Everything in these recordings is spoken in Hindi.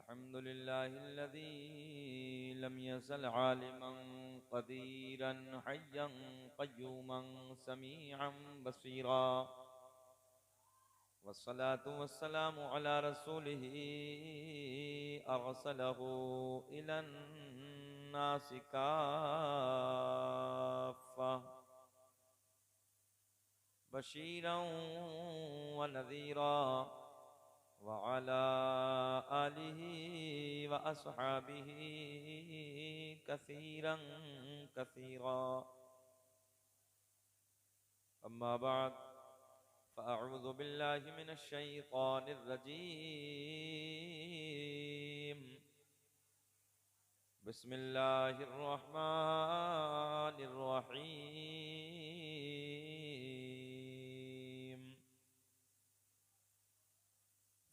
अल्हम्दुलिल्लाहिल्लज़ी लम यज़ल आलिमन क़दीरन हय्यन क़य्यूमन समीअन बसीरा वस्सलातु वस्सलामु अला रसूलिही अरसलहू इलन नासि काफ़्फ़ा बशीरन व नज़ीरा व अला आलिही व अस्हाबिही कसीरन कसीरा अम्मा बाद फ़अऊज़ु बिल्लाहि मिनश शैतानिर रजीम बिस्मिल्लाहिर रहमानिर रहीम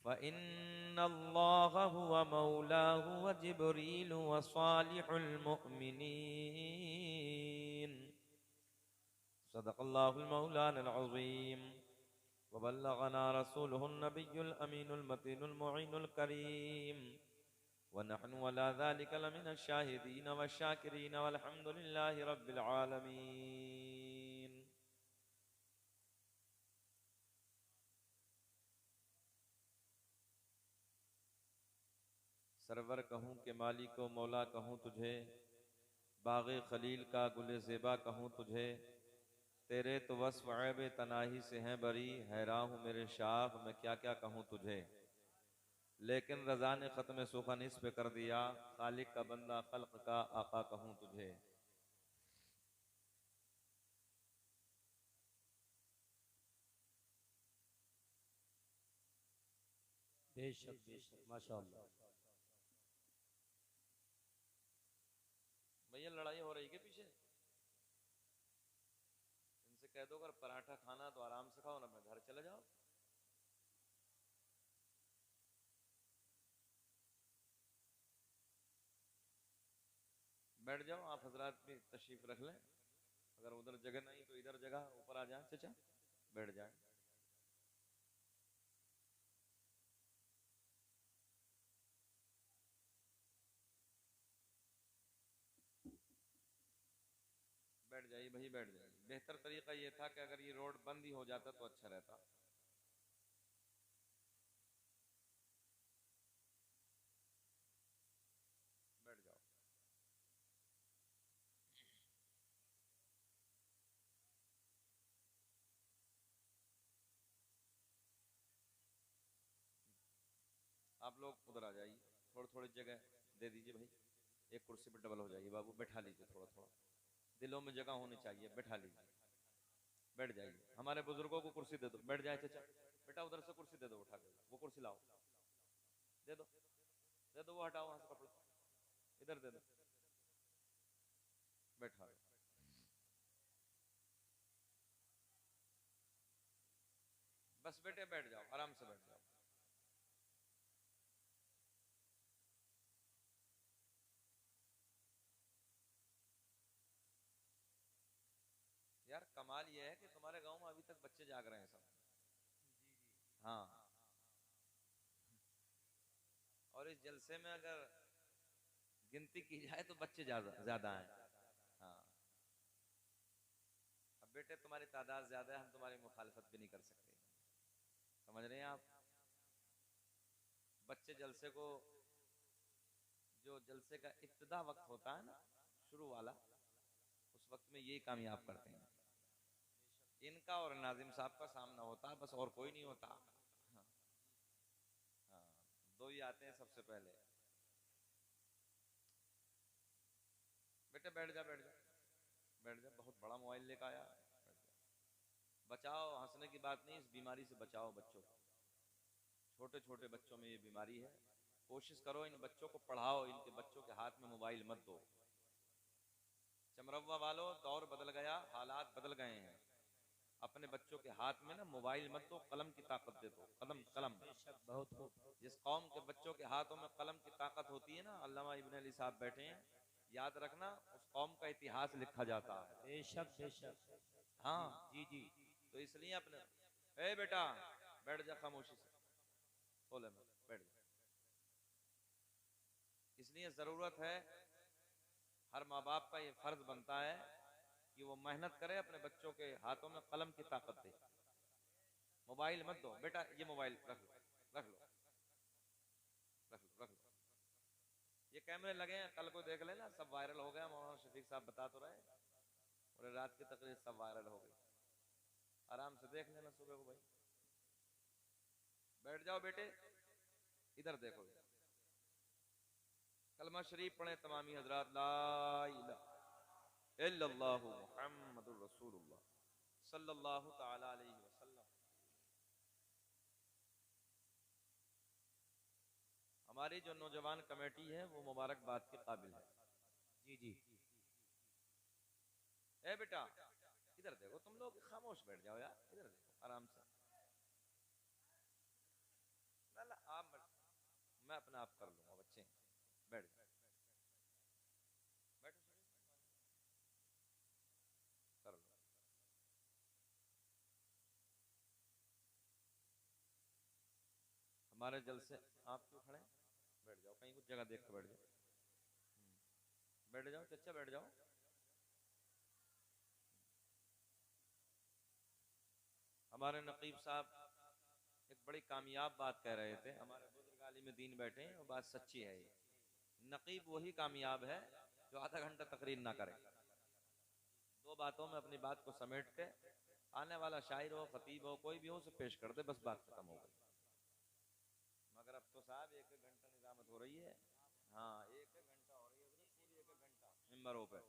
फ़इन्नल्लाह हुवा मौलाहु व जिब्रील व सालिहुल मुअमिनीन सदक़ल्लाहुल मौलानाल अज़ीम व बल्लगना रसूलुहुन नबियुल अमीनुल मतीनुल मुईनुल करीम व नहनु अला ज़ालिका लमिनश शाहिदीन व शाकिरीन वल्हम्दुलिल्लाहि रब्बिल आलमीन। सरवर कहूँ के मालिको मौला कहूँ तुझे, बाग़े खलील का गुले ज़ेबा कहूँ तुझे, तेरे तो वस्फ़ ऐब तनाही से हैं बरी, हैरान हूँ मेरे शाख मैं क्या क्या कहूँ तुझे। लेकिन रज़ा ने ख़त्म सुख़न इस पे कर दिया, खालिक का बंदा खल्क़ का आका कहूँ तुझे। बेशक माशाअल्लाह। भैया लड़ाई हो रही है पीछे, इनसे कह दो अगर पराठा खाना तो आराम से खाओ ना, मैं घर चले जाओ। बैठ जाओ, आप हजरात भी तशरीफ रख लें, अगर उधर जगह नहीं तो इधर जगह, ऊपर आ जाए चचा, बैठ जाए। बैठ जाइए भाई, बैठ जाइए। बेहतर तरीका ये था कि अगर ये रोड बंद ही हो जाता तो अच्छा रहता। बैठ जाओ। आप लोग उधर आ जाइए, थोड़ी थोड़ी जगह दे दीजिए भाई, एक कुर्सी पर डबल हो जाइए बाबू, बैठा लीजिए थोड़ा थोड़ा, दिलों में जगह होनी चाहिए, बैठा लीजिए। बैठ जाइए, हमारे बुजुर्गों को कुर्सी दे दो, बैठ जाए चचा। बेटा उधर से कुर्सी दे दो, उठा के वो कुर्सी लाओ, दे दो, दे दो, वो हटाओ वहां से कपड़ा, इधर दे दो, बैठा दो। बस बेटे बैठ जाओ, आराम से बैठ जाओ। यार कमाल ये है कि तुम्हारे गांव में अभी तक बच्चे जाग रहे हैं सब। हाँ, और इस जलसे में अगर गिनती की जाए तो बच्चे ज्यादा ज्यादा हैं। हाँ, अब बेटे तुम्हारी तादाद ज्यादा है, हम तुम्हारी मुखालफत भी नहीं कर सकते, समझ रहे हैं आप। बच्चे जलसे को, जो जलसे का इब्तिदा वक्त होता है ना, शुरू वाला, उस वक्त में यही कामयाब करते हैं। इनका और नाजिम साहब का सामना होता है, बस और कोई नहीं होता। हाँ, हाँ, दो ही आते हैं सबसे पहले। बेटे बैठ जा, बैठ जा, बैठ जा, बहुत बड़ा मोबाइल लेकर आया, बैठ जा। बचाओ, हंसने की बात नहीं, इस बीमारी से बचाओ बच्चों को। छोटे छोटे बच्चों में ये बीमारी है, कोशिश करो इन बच्चों को पढ़ाओ, इनके बच्चों के हाथ में मोबाइल मत दो। चमरवा वालों, दौर बदल गया, हालात बदल गए हैं। अपने बच्चों के हाथ में ना मोबाइल मत दो, कलम की ताकत दे दो, कलम कलम। बेशक बहुत खूब। जिस कौम के बच्चों के हाथों में कलम की ताकत होती है ना, अल्लामा इब्न अली साहब बैठे हैं, याद रखना उस कौम का इतिहास लिखा जाता है। बेशक बेशक। हाँ, जी जी। तो इसलिए अपने, ए बेटा बैठ जा खामोशी से, बोले मैं बैठ जा। इसलिए ज़रूरत है, हर माँ बाप का ये फर्ज बनता है कि वो मेहनत करे, अपने बच्चों के हाथों में कलम की ताकत दे। मोबाइल मत दो बेटा, ये मोबाइल रख लो रख लो रख लो रख लो। ये कैमरे लगे हैं, कल को देख लेना, सब वायरल हो गया। मौलाना शफीक साहब बता तो रहे, और रात की तकरीर सब वायरल हो गई। आराम से देख लेना सुबह को। भाई बैठ जाओ बेटे, इधर देखो, कलमा शरीफ पढ़े तमामी हजरात, ला इलाहा इल्लल्लाहु मुहम्मदुर रसूलुल्लाह सल्लल्लाहु ताला अलैहि वसल्लम। हमारी जो नौजवान कमेटी है वो मुबारकबाद के काबिल है। जी जी। ए बेटा इधर देखो, तुम लोग खामोश बैठ जाओ यार, इधर देखो आराम से। ना ना आप मैं अपना आप कर लूंगा, बच्चे बैठ जाओ, बैठो कर लो। हमारे जलसे आप क्यों खड़े, बैठ जाओ, कहीं कुछ जगह देख के बैठ जाओ। बैठ जाओ चचा, बैठ जाओ। हमारे नकीब साहब एक बड़ी कामयाब बात कह रहे थे। हमारे बुजुर्ग आलिम दीन बैठे हैं और बात सच्ची है। ये नकीब वही कामयाब है जो आधा घंटा तकरीर ना करे, दो बातों में अपनी बात को समेट के आने वाला शायर हो, खतीब हो, कोई भी हो, उसे पेश कर दे, बस बात खत्म हो गई। मगर अब तो साहब एक एक घंटा निजामत हो रही है। हाँ एक एक घंटा हो रही है, पूरी एक एक घंटा मिंबरों पे।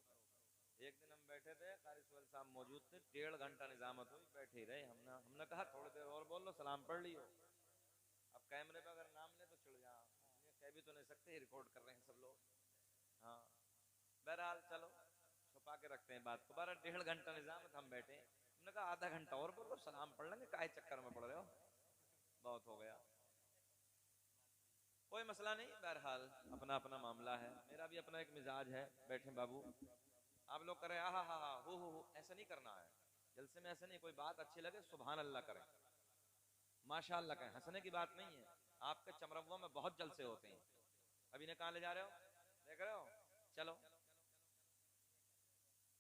एक दिन हम बैठे थे, कारी सुहेल साहब मौजूद थे, 1.5 घंटा निजामत हुई, बैठे ही रहे। हमने कहा थोड़ी देर और बोल लो, सलाम पढ़ लियो। अब कैमरे पे अगर नाम ले तो चिढ़ जा, कह भी तो नहीं सकते, रिकॉर्ड कर रहे हैं सब लोग। हाँ बहरहाल चलो छुपा के रखते हैं बात को। 1.5 घंटा निजामत हम बैठे, हमने कहा आधा घंटा और बोलो, सलाम पढ़ लेंगे, काहे चक्कर में पड़ रहे हो, बहुत हो गया। कोई मसला नहीं, बहरहाल अपना अपना मामला है। मेरा भी अपना एक मिजाज है। बैठे बाबू, आप लोग करें आहा हा हा हो ऐसा नहीं करना है जलसे में, ऐसा नहीं। कोई बात अच्छी लगे सुभान अल्लाह करें, माशाअल्लाह कहें, हंसने की बात नहीं है। आपके चमरव्वों में बहुत जलसे होते हैं। अभी ने कहाँ ले जा रहे हो, देख रहे हो, चलो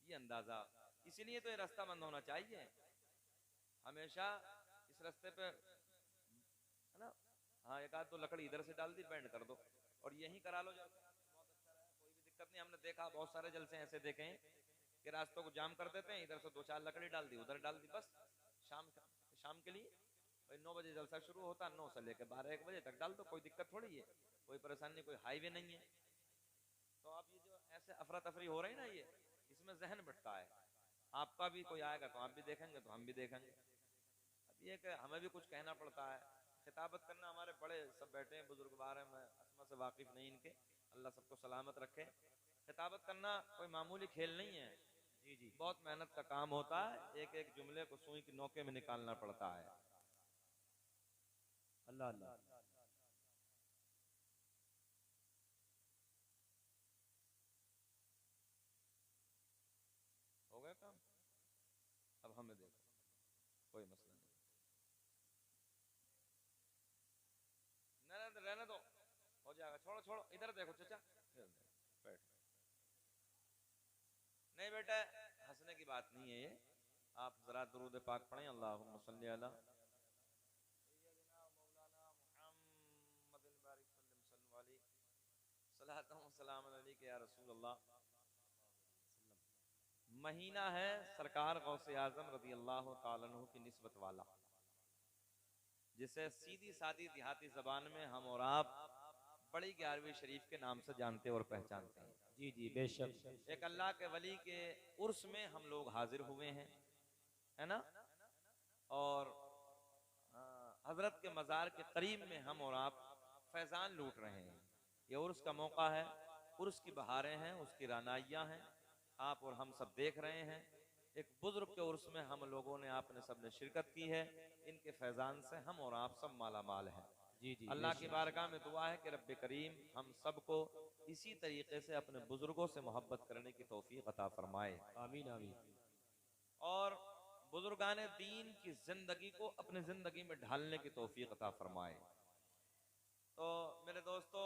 ये अंदाजा। इसीलिए तो ये रास्ता बंद होना चाहिए हमेशा। इस रास्ते पे है ना, हाँ एक आध तो लकड़ी इधर से डाल दी, बैंड कर दो और यही करा लो जलसा, बहुत अच्छा रहा, कोई भी दिक्कत नहीं। हमने देखा बहुत सारे जलसे ऐसे देखे हैं कि रास्तों को जाम कर देते हैं, इधर से 2-4 लकड़ी डाल दी, उधर डाल दी, बस शाम के लिए भाई 9 बजे जलसा शुरू होता, 9 से लेकर 12-1 बजे तक डाल दो, कोई दिक्कत थोड़ी है, कोई परेशानी नहीं, कोई हाईवे नहीं है। तो आप ये जो ऐसे अफरा तफरी हो रही ना, ये इसमें जहन बटता है। आपका भी कोई आएगा तो आप भी देखेंगे, तो हम भी देखेंगे। अब ये कि हमें भी कुछ कहना पड़ता है, खिताबत करना। हमारे बड़े सब बैठे हैं बुजुर्ग बार हैं, मैं असमा से वाकिफ नहीं इनके, अल्लाह सबको सलामत रखे। खिताबत करना कोई मामूली खेल नहीं है, जी जी। बहुत मेहनत का काम होता है। एक एक जुमले को सुई की नोके में निकालना पड़ता है। अल्लाह अल्लाह। हो गया काम, अब हमें देखो, कोई मसला नहीं, रहने दो, हो जाएगा, छोड़ो छोड़ो, इधर देखो चचा, इधर देखो, बैठ। नहीं बेटा हंसने की बात नहीं है ये। आप जरा दुरूद पाक पढ़ें, अल्लाहुम्मा सल्ली अला सय्यदिना मौलाना मुहम्मदिन बारिक सल्लम अलैहि सलातु व सलाम अलैका या रसूल अल्लाह। महीना है सरकार गौसे आजम रदी अल्लाह तआला अन्हु की निस्बत वाला, जिसे सीधी सादी देहाती जबान में हम और आप बड़ी 11वीं शरीफ के नाम से जानते और पहचानते हैं। जी जी बेशक। एक अल्लाह के वली के उर्स में हम लोग हाजिर हुए हैं, है ना, और हजरत के मज़ार के करीब में हम और आप फैजान लूट रहे हैं। ये उर्स का मौका है, उर्स की बहारें हैं, उसकी रानाइयाँ हैं, आप और हम सब देख रहे हैं। एक बुजुर्ग के उर्स में हम लोगों ने, आपने सब ने शिरकत की है। इनके फैजान से हम और आप सब माला माल हैं। जी जी अल्लाह की बारगाह में दुआ है कि रब्बे करीम हम सबको इसी तरीके से अपने बुजुर्गों से मोहब्बत करने की तौफीक अता फरमाए। आमीन आमीन। और बुजुर्गान दीन की जिंदगी को अपनी जिंदगी में ढालने की तौफीक अता फरमाए। तो मेरे दोस्तों,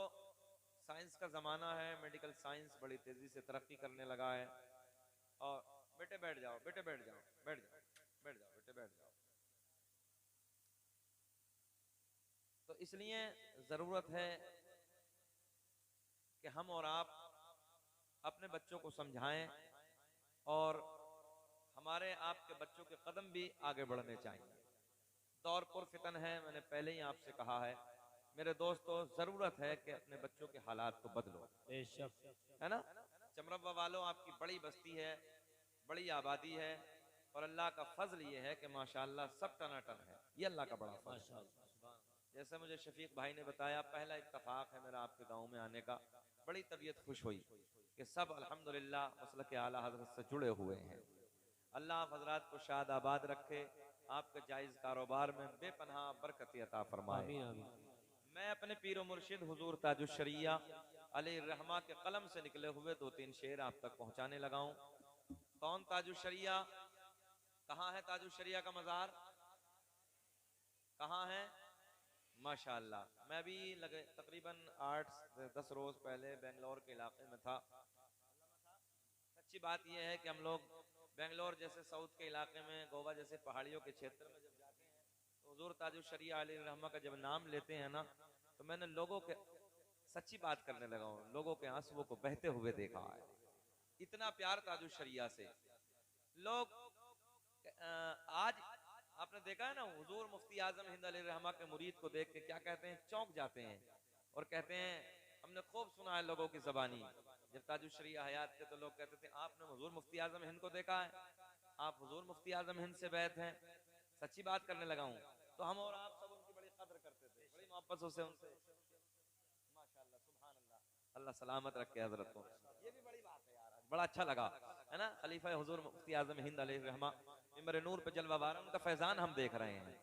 साइंस का ज़माना है, मेडिकल साइंस बड़ी तेज़ी से तरक्की करने लगा है। और बेटे बैठ जाओ, बेटे बैठ जाओ, बैठ जाओ, बैठ जाओ, बेटे बैठ जाओ। तो इसलिए ज़रूरत है कि हम और आप अपने बच्चों को समझाएं और हमारे आपके बच्चों के कदम भी आगे बढ़ने चाहिए। दौर पर फितन है, मैंने पहले ही आपसे कहा है मेरे दोस्तों, जरूरत है कि अपने बच्चों के हालात को बदलो, बेशक है ना। चमरवा वालों, आपकी बड़ी बस्ती है, बड़ी आबादी है, और अल्लाह का फजल ये है कि माशाअल्लाह सब टनाटन है, ये अल्लाह का बड़ा फजल है। माशाअल्लाह, सुभान जैसे मुझे शफीक भाई ने बताया, पहला इत्तफाक है मेरा आपके गांव में आने का, बड़ी तबीयत खुश हुई कि सब अल्हम्दुलिल्लाह मसलक आला हजरत से जुड़े हुए हैं। अल्लाह आप हजरात को शाद आबाद रखे, आपके जायज कारोबार में बेपनाह बरकत अता फरमाए। आमीन आमीन। मैं अपने पीर मुर्शिद हुजूर ताजुश शरिया अलैहि रहमा के कलम से निकले हुए 2-3 शेर आप तक पहुंचाने लगा हूं। कौन ताजुश शरिया? कहाँ है ताजुश शरिया का मज़ार? कहाँ है? माशाअल्लाह। मैं भी लगे तकरीबन 8-10 रोज पहले बेंगलोर के इलाके में था। अच्छी बात यह है कि हम लोग बेंगलोर जैसे साउथ के इलाके में, गोवा जैसे पहाड़ियों के क्षेत्र में जब जाते हैं तो हुजूर ताजुश शरिया अलैहि रहमा का जब नाम लेते हैं ना, तो मैंने लोगों के, सच्ची बात करने लगा हूँ, लोगों के आंसुओं को बहते हुए देखा है। इतना प्यार ताजुश शरिया से। लोग आज आपने देखा है ना, हुजूर मुफ्ती आजम हिंद अलैहि रहमा के मुरीद को देख के क्या कहते हैं, चौंक जाते हैं और कहते हैं, हमने खूब सुना है लोगों की ज़बानी, जब ताजुश शरिया हयात थे तो लोग कहते थे आपने हुजूर मुफ्ती आजम हिंद को देखा है, आप हुजूर मुफ्ती आजम हिंद से बैत हैं। सच्ची बात करने लगा हूँ। तो हम और आप सब उनकी बड़ी कद्र करते थे, बड़ी मोहब्बत से उनसे, माशाअल्लाह, सुभान अल्लाह, अल्लाह सलामत रखे हजरत को। ये भी बड़ी बात है यार, बड़ा अच्छा लगा, है ना। खलीफा हुजूर मुफ्ती आजम हिंद अलैहि रहमा मिंबर नूर पे जलवा बारा, उनका फैजान हम देख रहे हैं,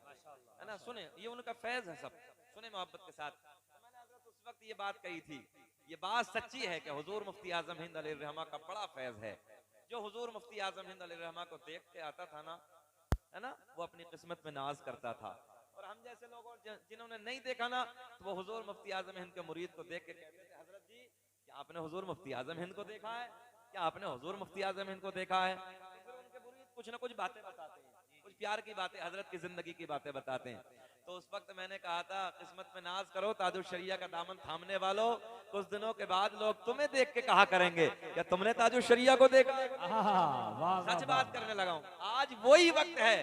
है ना। सुने, ये उनका फैज है, सब सुने मोहब्बत के साथ। तो मैंने हजरत उस वक्त ये बात कही थी, ये बात सच्ची है कि हुजूर मुफ्ती आजम हिंद अलैहि रहमा का बड़ा फैज है। जो हुजूर मुफ्ती आजम हिंद अलैहि रहमा को देख के आता था ना, है ना, वो अपनी किस्मत में नाज करता था। और हम जैसे लोग जिन्होंने नहीं देखा ना, तो वो हुजूर मुफ्ती आजम हिंद के मुरीद को देख के कहते थे, हजरत जी क्या आपने हुजूर मुफ्ती आजम हिंद को देखा है? क्या आपने हुजूर मुफ्ती आजम हिंद को देखा है? तो फिर उनके मुरीद कुछ ना कुछ बातें बताते हैं, कुछ प्यार की बातें, हजरत की जिंदगी की बातें बताते हैं। तो उस वक्त मैंने कहा था, किस्मत में नाज करो, ताजुश शरिया का दामन थामने वालों, कुछ दिनों के बाद लोग तुम्हें देख के कहा करेंगे क्या तुमने ताजुश शरिया को देखा? सच बात करने लगा हूं। आज वही वक्त है,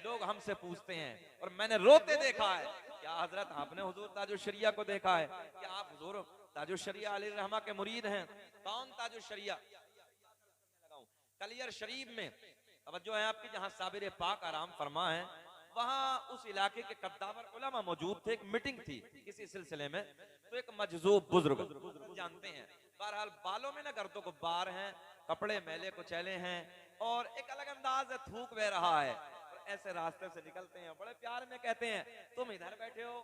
लोग हमसे पूछते हैं और मैंने रोते देखा है, क्या हजरत आपने हुजूर ताजुश शरिया को देखा है? क्या आप हुजूर ताजुश शरिया अलैहि रहमा के मुरीद हैं? कौन ताजुश शरिया? कलियर शरीफ में तवज्जो है आपकी, जहां साबिर पाक आराम फरमा है, वहां उस इलाके के कद्दावर उलमा मौजूद थे। एक मीटिंग थी किसी सिलसिले में, तो एक मजजूब बुजुर्ग, जानते हैं, बहरहाल बालों में ना गर्दो गुब्बार हैं, कपड़े मैले कुचैले हैं, और एक अलग अंदाज है, थूक बह रहा है। ऐसे रास्ते से निकलते हैं, बड़े प्यार में कहते हैं, तुम इधर बैठे हो,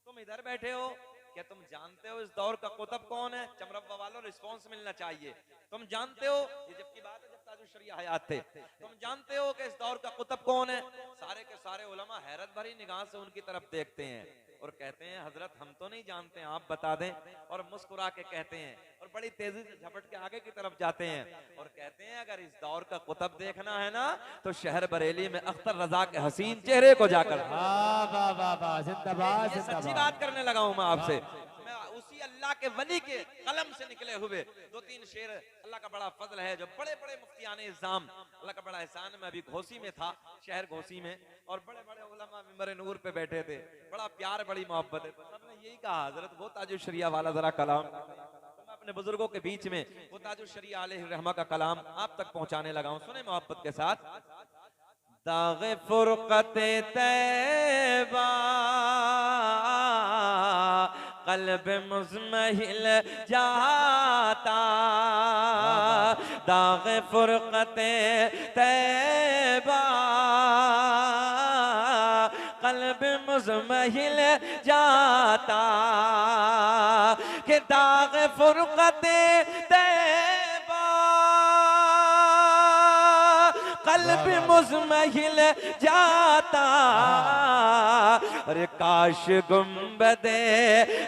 तुम इधर बैठे हो, क्या तुम जानते हो इस दौर का कुतब कौन है? चमरवा वालों, रिस्पॉन्स मिलना चाहिए। तुम जानते हो, ये जबकि बात है जब ताजुश शरिया हयात थे, तुम जानते हो कि इस दौर का कुतब कौन है? सारे के सारे उलमा हैरत भरी निगाह से उनकी तरफ देखते हैं और कहते हैं, हजरत हम तो नहीं जानते, आप बता दें। और मुस्कुरा के कहते हैं और बड़ी तेजी से झपट के आगे की तरफ जाते हैं और कहते हैं, अगर इस दौर का कुतब देखना है ना, तो शहर बरेली में अख्तर रजा के हसीन चेहरे को जाकर, जिंदाबाद सच्ची बात करने लगा हूं मैं आपसे। मैं उसी अल्लाह के वली के कलम से निकले हुए 2-3 शेर, अल्लाह का बड़ा फजल है, जो बड़े बड़े मुफ्तियान इज़ाम, अल्लाह का बड़ा एहसान। मैं अभी घोसी में था, शहर घोसी में, और बड़े बड़े उलमा मिंबर नूर पे बैठे थे, बड़ा प्यार, बड़ी मोहब्बत है। तो सबने यही कहा, हजरत वो ताजुश शरिया वाला जरा कलाम, तो मैं अपने बुजुर्गों के बीच में वो ताजुश शरिया अलैहि रहमा का कलाम आप तक पहुंचाने लगा हूं। सुने मोहब्बत के साथ। दाग़े फुरक़ते तैबा क़ल्ब मुज़महिल जाता, दाग़े फुरक़ते तैबा क़ल्ब मुज़महिल जाता, कि दाग़े फुरक़ते तैबा कल्ब मुज़महिल जाता। अरे काश गुंबदे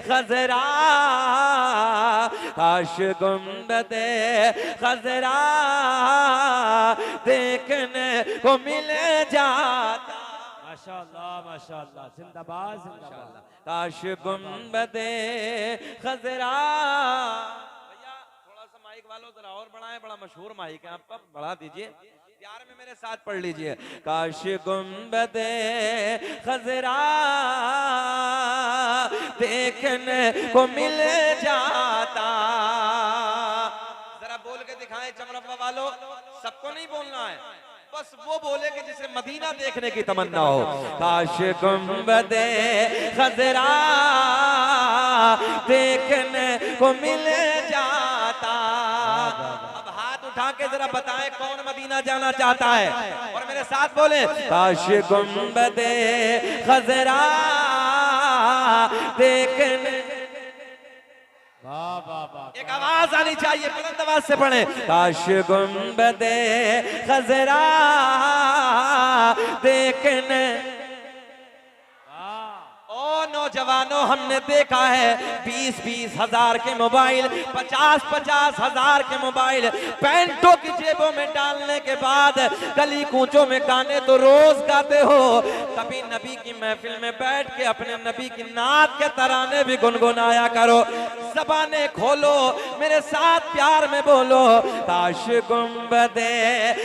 खजरा, काश गुंबदे खजरा देखने को मिल जाता। माशाअल्लाह, जिंदाबाद जिंदाबाद। काश गुंबदे खजरा। भैया थोड़ा सा माइक वालों जरा और बढ़ाएं, बड़ा मशहूर माइक है आपका, बढ़ा दीजिए, प्यार में मेरे साथ पढ़ लीजिए। काश गुंबदे खजरा देखने को मिल जाता। जरा बोल के दिखाएं चमरप्पा वालों, सबको नहीं बोलना है, बस वो बोले कि जिसे मदीना देखने की तमन्ना हो। काश गुंबदे खजरा देखने को मिल जाता। अब हाथ उठा के जरा बताएं कौन मदीना जाना चाहता है, और मेरे साथ बोले काश गुंबदे खजरा देखने। एक आवाज आनी चाहिए, बुलंद आवाज से पढ़े। काश गुंबदे खजरा देखने। ओ नौजवानों, हमने देखा है 20-20 हजार के मोबाइल, 50-50 हजार के मोबाइल पैंटों की जेबों में डालने के बाद गली कूचों में गाने तो रोज गाते हो, कभी नबी की महफिल में बैठ के अपने नबी की नात के तराने भी गुनगुनाया करो। ज़बाने खोलो, मेरे साथ प्यार में बोलो। काश गुंबदे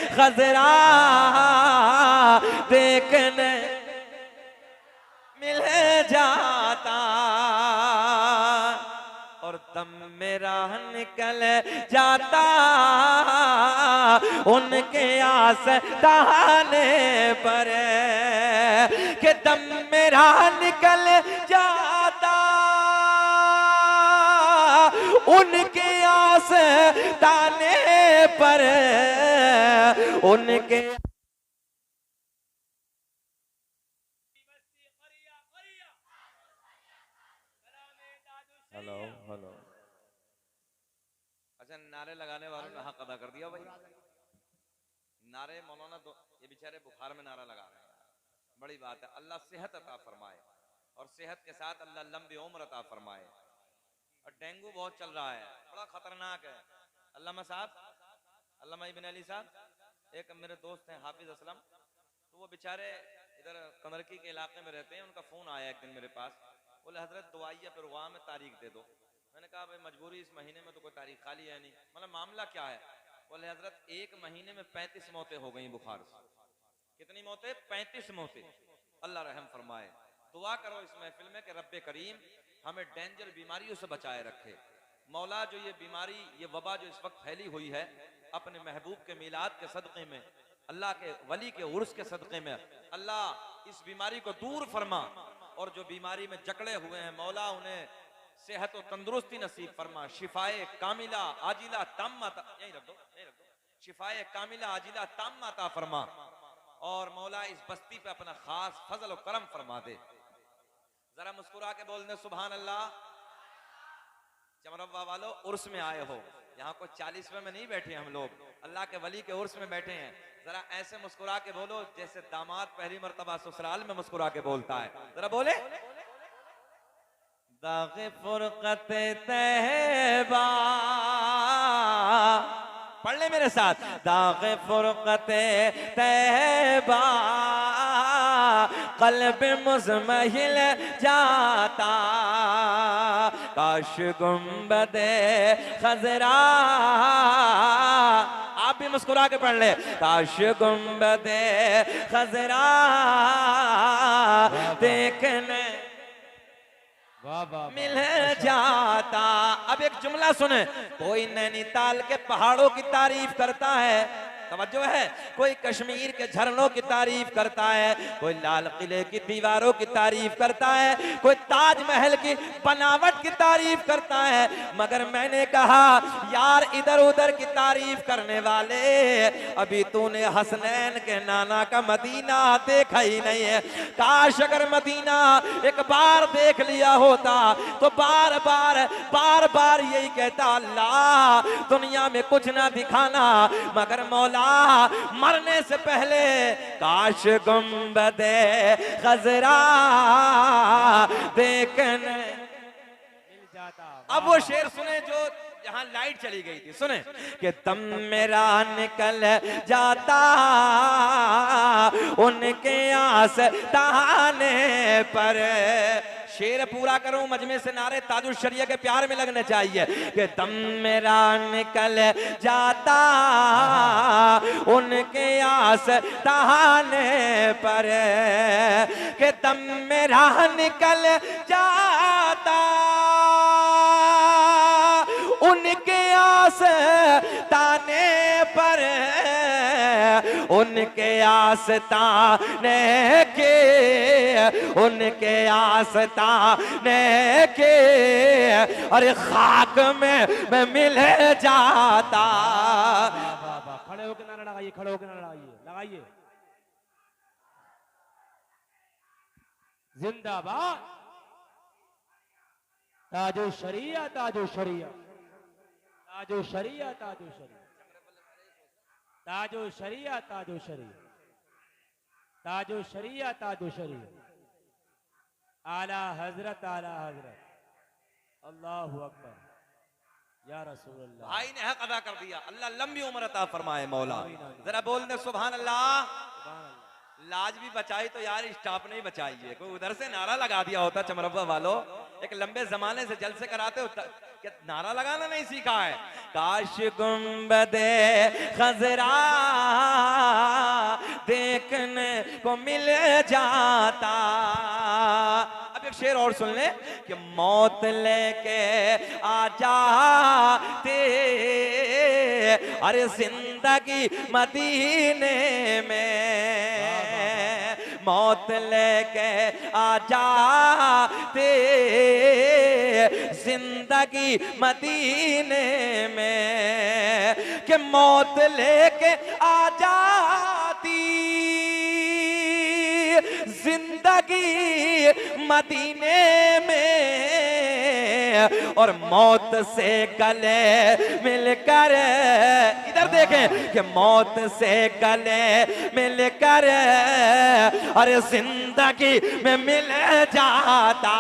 खजरा देखने मिल जाता, और दम मेरा निकल जाता उनके आस दहाने पर, कि दम मेरा निकल जाता उनके आस दाने पर, उनके। हेलो हेलो, अच्छा नारे लगाने वालों ने हक अदा कर दिया भाई। नारे मौलाना ये बेचारे बुखार में नारा लगा रहे हैं, बड़ी बात है। अल्लाह सेहत अता फरमाए, और सेहत के साथ अल्लाह लंबी उम्र अता फरमाए। और डेंगू बहुत चल रहा है, बड़ा खतरनाक है। अल्लामा साहब, अल्लामा इब्न अली साहब, एक मेरे दोस्त हैं हाफिज असलम, तो वो बेचारे इधर कमरकी के इलाके में रहते हैं। उनका फोन आया एक दिन मेरे पास, बोले हजरत दुआइया प्रोग्राम में तारीख दे दो। मैंने कहा भाई मजबूरी, इस महीने में तो कोई तारीख खाली है नहीं, मतलब मामला क्या है? बोले हजरत एक महीने में 35 मौतें हो गई बुखार से। कितनी मौतें? 35 मौतें। अल्लाह रहम फरमाए। दुआ करो इस महफिल में कि रब्बे करीम हमें डेंजर बीमारियों से बचाए रखे। मौला जो ये बीमारी, ये वबा जो इस वक्त फैली हुई है, अपने महबूब के मिलाद के सदक़े में, अल्लाह के वली के उर्स के सदक़े में, अल्लाह इस बीमारी को दूर फरमा। और जो बीमारी में जकड़े हुए हैं मौला उन्हें सेहत और तंदुरुस्ती नसीब फरमा। शिफाए कामिला आजिला ताम्मा, यही रख दो, यही रख दो, शिफाए कामिला आजिला ताम्मा अता फरमा। और मौला इस बस्ती पे अपना खास फजल और करम फरमा दे। जरा मुस्कुरा के बोलने सुभान अल्लाह। चमरवा वालों, उर्स में आए हो, यहाँ को 40वें में नहीं बैठे हम लोग, अल्लाह के वली के उर्स में बैठे हैं। जरा ऐसे मुस्कुरा के बोलो जैसे दामाद पहली मर्तबा ससुराल में मुस्कुरा के बोलता है। जरा बोले दाग़े फुरक़ते तैबा, पढ़ ले मेरे साथ। दाग़े फुरक़ते तैबा क़ल्ब मुज़महिल जाता, काश गुंबदे खजरा। आप भी मुस्कुरा के पढ़ ले। काश गुंबदे खजरा देखने मिल जाता। अब एक जुमला सुने, कोई नैनीताल के पहाड़ों की तारीफ करता है, तवज्जो है, कोई कश्मीर के झरनों की तारीफ करता है, कोई लाल किले की दीवारों की तारीफ करता है, कोई ताजमहल की बनावट की तारीफ करता है, मगर मैंने कहा यार इधर उधर की तारीफ करने वाले, अभी तूने हसनैन के नाना का मदीना देखा ही नहीं है। काश अगर मदीना एक बार देख लिया होता तो बार बार यही कहता, अल्लाह दुनिया में कुछ ना दिखाना, मगर मौला मौला मरने से पहले काश गुंबदे खजरा देखने मिल जाता। अब वो शेर सुने जो यहाँ लाइट चली गई थी, सुने कि दम मेरा निकल जाता उनके आस ताने पर। शेर पूरा करूं, मजमे से नारे ताजुल शरिया के प्यार में लगने चाहिए। कि दम मेरा निकल जाता उनके आस ताने पर। कि दम मेरा निकल जाता उनके आस ताने पर। उनके आस ताने के उनके आस ताने के अरे खाक में मैं मिल जाता। खड़े होकर नारा लगाइए, खड़े होकर नारा लगाइए, लगाइए। जिंदाबाद ताजो शरिया, ताजो शरिया, ताजो शरिया, ताजो शरिया, ताजो शरिया, ताजो शरिया, ताजो शरिया, ताजो शरिया। आला हजरत, आला हजरत, अल्लाहु अकबर, या रसूल अल्लाह। भाई ने हक अदा कर दिया, अल्लाह लंबी उम्र अता फरमाए मौला। जरा बोल दे सुभान अल्लाह। लाज भी बचाई तो यार स्टाफ नहीं बचाई है, कोई उधर से नारा लगा दिया होता चमरब्बा वालों। एक लंबे जमाने से जलसे कराते हो, क्या नारा लगाना नहीं सीखा है? काश गुंबदे खजरा देखने को मिल जाता। अब एक शेर और सुन ले कि मौत लेके आ जाते अरे जिंदगी मदीने में। मौत लेके आ जाते जिंदगी मदीने में। कि मौत लेके आ जाती जिंदगी मदीने में। और मौत से गले मिलकर इधर देखें कि मौत से गले मिलकर अरे जिंदगी में मिल जाता।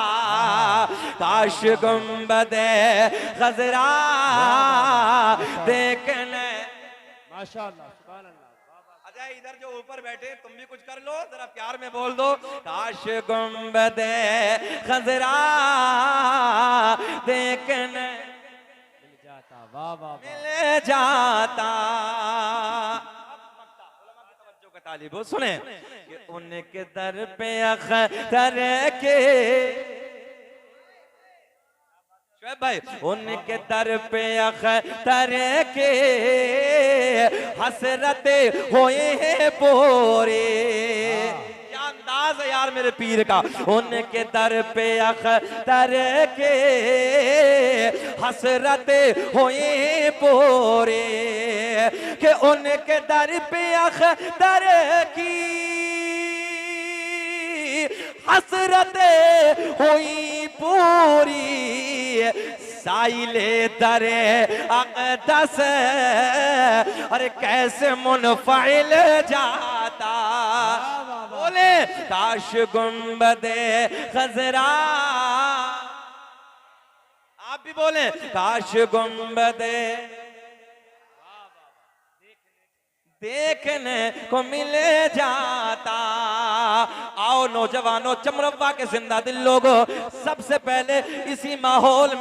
काश गुंबदे खजरा देखने। माशाअल्लाह, सुभान अल्लाह। अजय इधर जो ऊपर बैठे तुम भी कुछ कर लो, जरा प्यार में बोल दो। काश गुंबदे खजरा देखने मिल जाता। वाह वाह, मिल जाता। तालिबो सुने कि उनके दर पे अख्तर के भाई उनके दर पे अख्तर के हसरते होए हैं बोरे। क्या अंदाज है यार मेरे पीर का। उनके दर पे अख्तर के हसरते होए बोरे। कि उनके दर पे अख्तर की हसरते हुई पूरी। साइले दरे अक़दस अरे कैसे मुनफ़इल जाता। बोले काश गुंबदे खजरा। आप भी बोले काश गुंबदे देखने को मिल जाता। आओ नौजवानों, चमरवा के जिंदा दिल लोगों, सबसे पहले इसी माहौल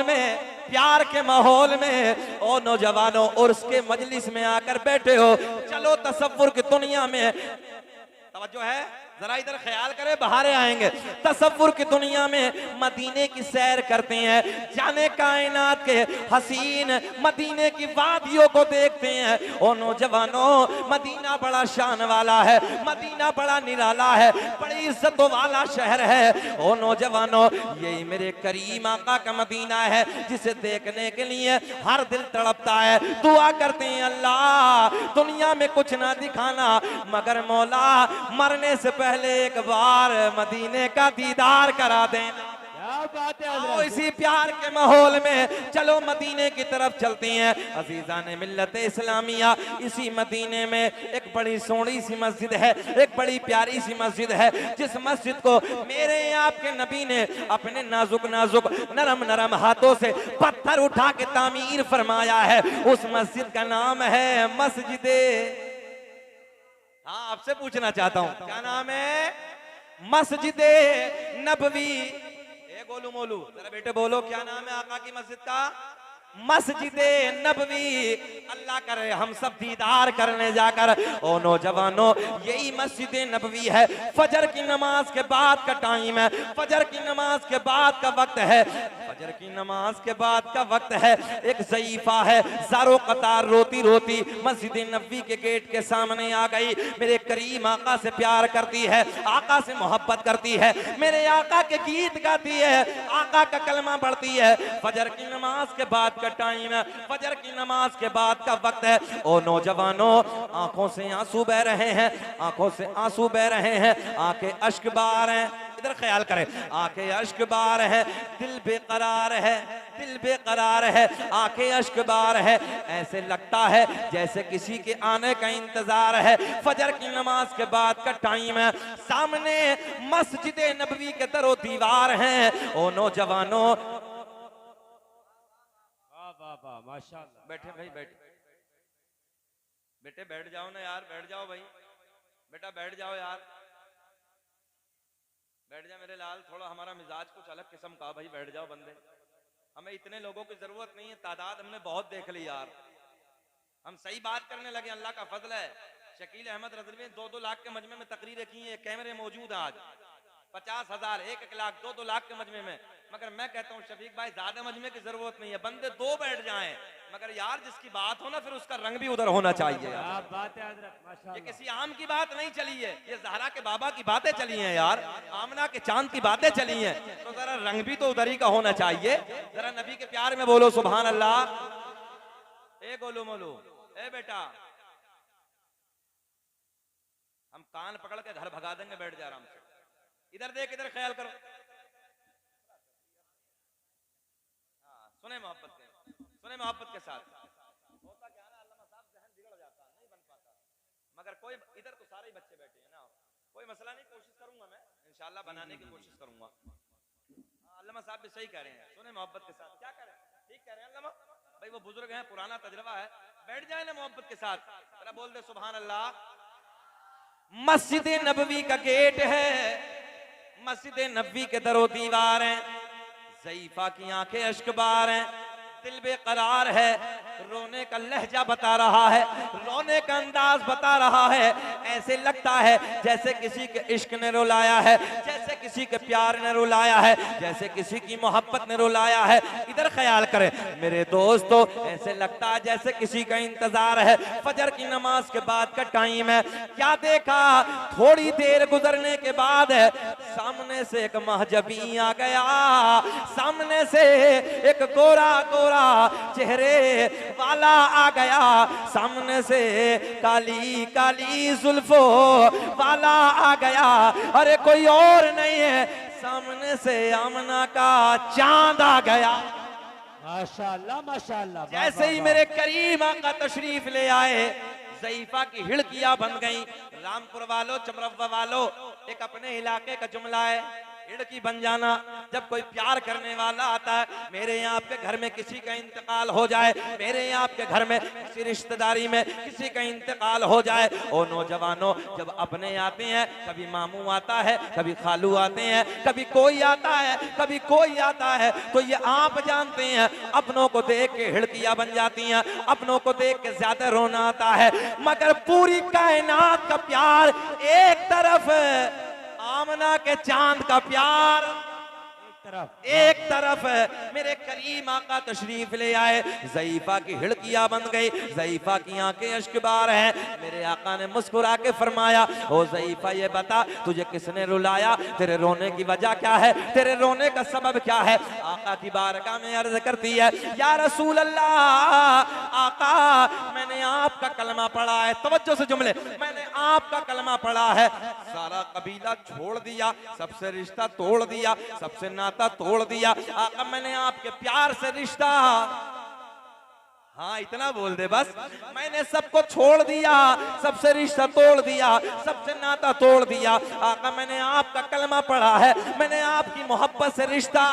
में प्यार के माहौल में ओ नौजवानों और उसके मजलिस में आकर बैठे हो। चलो तसव्वुर की दुनिया में तवज्जो है, जरा इधर ख्याल करें, बाहर आएंगे। तसव्वुर की दुनिया में मदीने की सैर करते हैं, जाने कायनात के हसीन मदीने की वादियों को देखते हैं। ओ नौजवानों, मदीना बड़ा शान वाला है, मदीना बड़ा निराला है, बड़ी इज्जतों वाला शहर है। ओ नौजवानों, यही मेरे करीम आका का मदीना है जिसे देखने के लिए हर दिल तड़पता है। दुआ करते हैं अल्लाह दुनिया में कुछ ना दिखाना मगर मौला मरने से पहले एक बार मदीने का दीदार करा देना। बात है आओ हजरत। इसी प्यार के माहौल में चलो मदीने की तरफ चलते हैं। अजीजान मिल्लत इस्लामिया, इसी मदीने में एक बड़ी सोहनी सी मस्जिद है, एक बड़ी प्यारी सी मस्जिद है, जिस मस्जिद को मेरे आपके नबी ने अपने नाजुक नाजुक नरम नरम हाथों से पत्थर उठा के तामीर फरमाया है। उस मस्जिद का नाम है मस्जिद, हाँ आपसे पूछना चाहता हूं क्या नाम है? मस्जिद नबवी। ए गोलू मोलू जरा बेटे बोलो क्या नाम है आका की मस्जिद का? मस्जिद नबवी। अल्लाह करे हम सब दीदार करने जाकर। ओ नौजवानों, यही मस्जिद नबवी है। फजर की नमाज के बाद का टाइम है, फजर की नमाज के बाद का वक्त है, फजर की नमाज के बाद का वक्त है। एक ज़ईफा है, ज़ारो कतार रोती रोती मस्जिद नबवी के गेट के सामने आ गई। मेरे करीम आका से प्यार करती है, आका से मोहब्बत करती है, मेरे आका के गीत गाती है, आका का कलमा पढ़ती है। फजर की नमाज के बाद का टाइम है, फजर की नमाज के बाद का वक्त है। ओ नौजवानों, आंखों से आंसू बह रहे हैं, आंखों से आंसू बह रहे हैं, आंखें अश्क बार हैं। इधर ख्याल करें, आंखें अश्क बार है, दिल बेकरार है, दिल बेकरार है, आंखें अश्क बार है। ऐसे लगता है जैसे किसी के आने का इंतजार है। फजर की नमाज के बाद का टाइम है, सामने मस्जिद नबवी के दरो दीवार हैं। ओ नौजवानों, माशाअल्लाह। बैठे भाई, बैठे बेटे, बैठ जाओ ना यार, बैठ जाओ भाई, बेटा बैठ जाओ यार, बैठ जा मेरे लाल। थोड़ा हमारा मिजाज कुछ अलग किस्म का भाई, बैठ जाओ बंदे। हमें इतने लोगों की जरूरत नहीं है, तादाद हमने बहुत देख ली यार। हम सही बात करने लगे, अल्लाह का फजल है। शकील अहमद रज़वी 2-2 लाख के मजमे में तकरीरें की हैं, कैमरे मौजूद हैं आज। 50,000, 1-1 लाख, 2-2 लाख के मजमे में। मगर मैं कहता हूँ शफीक भाई, ज्यादा मजमे की जरूरत नहीं है, बंदे 2 बैठ जाएं, मगर यार जिसकी बात हो ना फिर उसका रंग भी उधर होना चाहिए। बात है हजरत, माशाअल्लाह। ये किसी आम की बात नहीं चली है, ये ज़हरा के बाबा की बातें चली हैं यार, आमना के चांद की बातें चली हैं, तो जरा रंग भी तो उधर ही का होना चाहिए। जरा नबी के प्यार में बोलो सुभान अल्लाह। ए गोलू मोलू, ए बेटा, हम कान पकड़ के घर भगा देंगे, बैठ जा आराम से। इधर देख, इधर ख्याल करो। सुने मोहब्बत के, सुने मोहब्बत के साथ। होता क्या ना अल्लामा साहब, जहन बिगड़ जाता, नहीं बन पाता, मगर कोई इधर तो सारे ही बच्चे बैठे हैं ना, कोई मसला नहीं, कोशिश करूंगा मैं इंशाल्लाह बनाने की कोशिश करूंगा। अल्लामा साहब भी सही कह रहे हैं, सुने मोहब्बत के साथ। क्या करें, ठीक कह रहे हैं अल्लामा भाई, वो बुजुर्ग हैं, पुराना तजर्बा है, बैठ जाए ना मोहब्बत के साथ। जरा बोल दे सुभान अल्लाह। मस्जिद नबवी का गेट है, मस्जिद नबवी के दरो दीवार हैं, ज़ईफा की आंखें अश्कबार हैं, दिल बेकरार है, रोने का लहजा बता रहा है, रोने का अंदाज बता रहा है। ऐसे लगता है जैसे किसी के इश्क ने रुलाया है, जैसे किसी के प्यार ने रुलाया है, जैसे किसी की मोहब्बत ने रुलाया है। इधर ख्याल करें मेरे दोस्तों, ऐसे लगता है जैसे किसी का इंतजार है। फजर की नमाज के बाद का टाइम है। क्या देखा, थोड़ी देर गुजरने के बाद सामने से एक महजबी आ गया, सामने से एक गोरा गोरा चेहरे वाला आ गया, सामने से काली काली जुल्फो वाला आ गया। अरे कोई और नहीं है, सामने से आमना का चांद आ गया। माशाअल्लाह माशाअल्लाह। जैसे ही मेरे करीम आका तशरीफ ले आए, ज़ईफा की हिड़कियां बन गई। रामपुर वालों, चमरवा वालों, एक अपने इलाके का जुमला है, हिड़की बन जाना। जब कोई प्यार करने वाला आता है, मेरे यहाँ आपके घर में किसी का इंतकाल हो जाए, मेरे यहाँ आपके घर में किसी रिश्तेदारी में किसी का इंतकाल हो जाए, ओ नौजवानों, जब अपने आते हैं, कभी मामू आता है, कभी खालू आते हैं, कभी कोई आता है, कभी कोई आता है, तो ये आप जानते हैं अपनों को देख के हिड़कियां बन जाती हैं, अपनों को देख के ज्यादा रोना आता है। मगर पूरी कायनात का प्यार एक तरफ, आमना के चांद का प्यार एक तरफ मेरे करीम आका तशरीफ ले आए, ज़ईफा की हिड़कियां बन गई, ज़ईफा की आंखें अश्कबार हैं। मेरे आका ने मुस्कुरा के फरमाया, ओ ज़ईफा ये बता तुझे किसने रुलाया, तेरे रोने की वजह क्या है, तेरे रोने का सबब क्या है। आका की बारगाह में अर्ज करती है, या रसूल अल्लाह, आका मैंने आपका कलमा पढ़ा है, तवज्जो से जुमले, मैंने आपका कलमा पढ़ा है, सारा कबीला छोड़ दिया, सबसे रिश्ता तोड़ दिया, सबसे नाता नाता तोड़ दिया। आका मैंने आपके प्यार से रिश्ता, हाँ इतना बोल दे बस, मैंने सबको छोड़ दिया, सबसे रिश्ता तोड़ दिया, सबसे नाता तोड़ दिया। आका मैंने आपका कलमा पढ़ा है, मैंने आपकी मोहब्बत से रिश्ता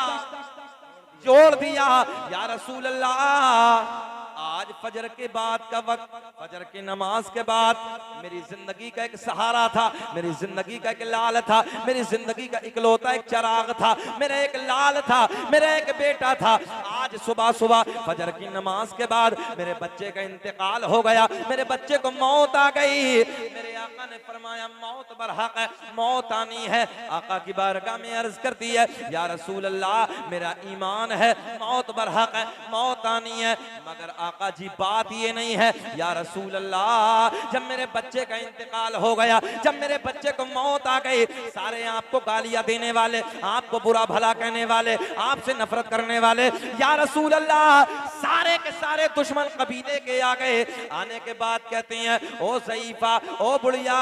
जोड़ दिया। या रसूल अल्लाह, आज फजर के बाद का वक्त, फजर की नमाज के बाद मेरी जिंदगी का एक सहारा था, मेरी जिंदगी का एक लाल था, मेरी जिंदगी का इकलौता एक चिराग था, मेरा एक लाल था, मेरा एक बेटा था। आज सुबह सुबह फजर की नमाज के बाद मेरे बच्चे का इंतकाल हो गया, मेरे बच्चे को मौत आ गई। मेरे आका ने फरमाया मौत बरहक है, मौत आनी है। आका की बारगाह में अर्ज करती है या रसूल अल्लाह मेरा ईमान है, मौत बरहक है, मौत आनी है, मगर आका जी बात ये नहीं है या रसूल अल्लाह, जब मेरे बच्चे का इंतकाल हो गया, जब मेरे बच्चे को मौत आ गई, सारे आपको गालियां देने वाले, आपको बुरा भला कहने वाले, आपसे नफरत करने वाले, या रसूल अल्लाह सारे के सारे दुश्मन कबीले के आ गए। आने के बाद कहते हैं ओ ज़ईफा, ओ बुढ़िया,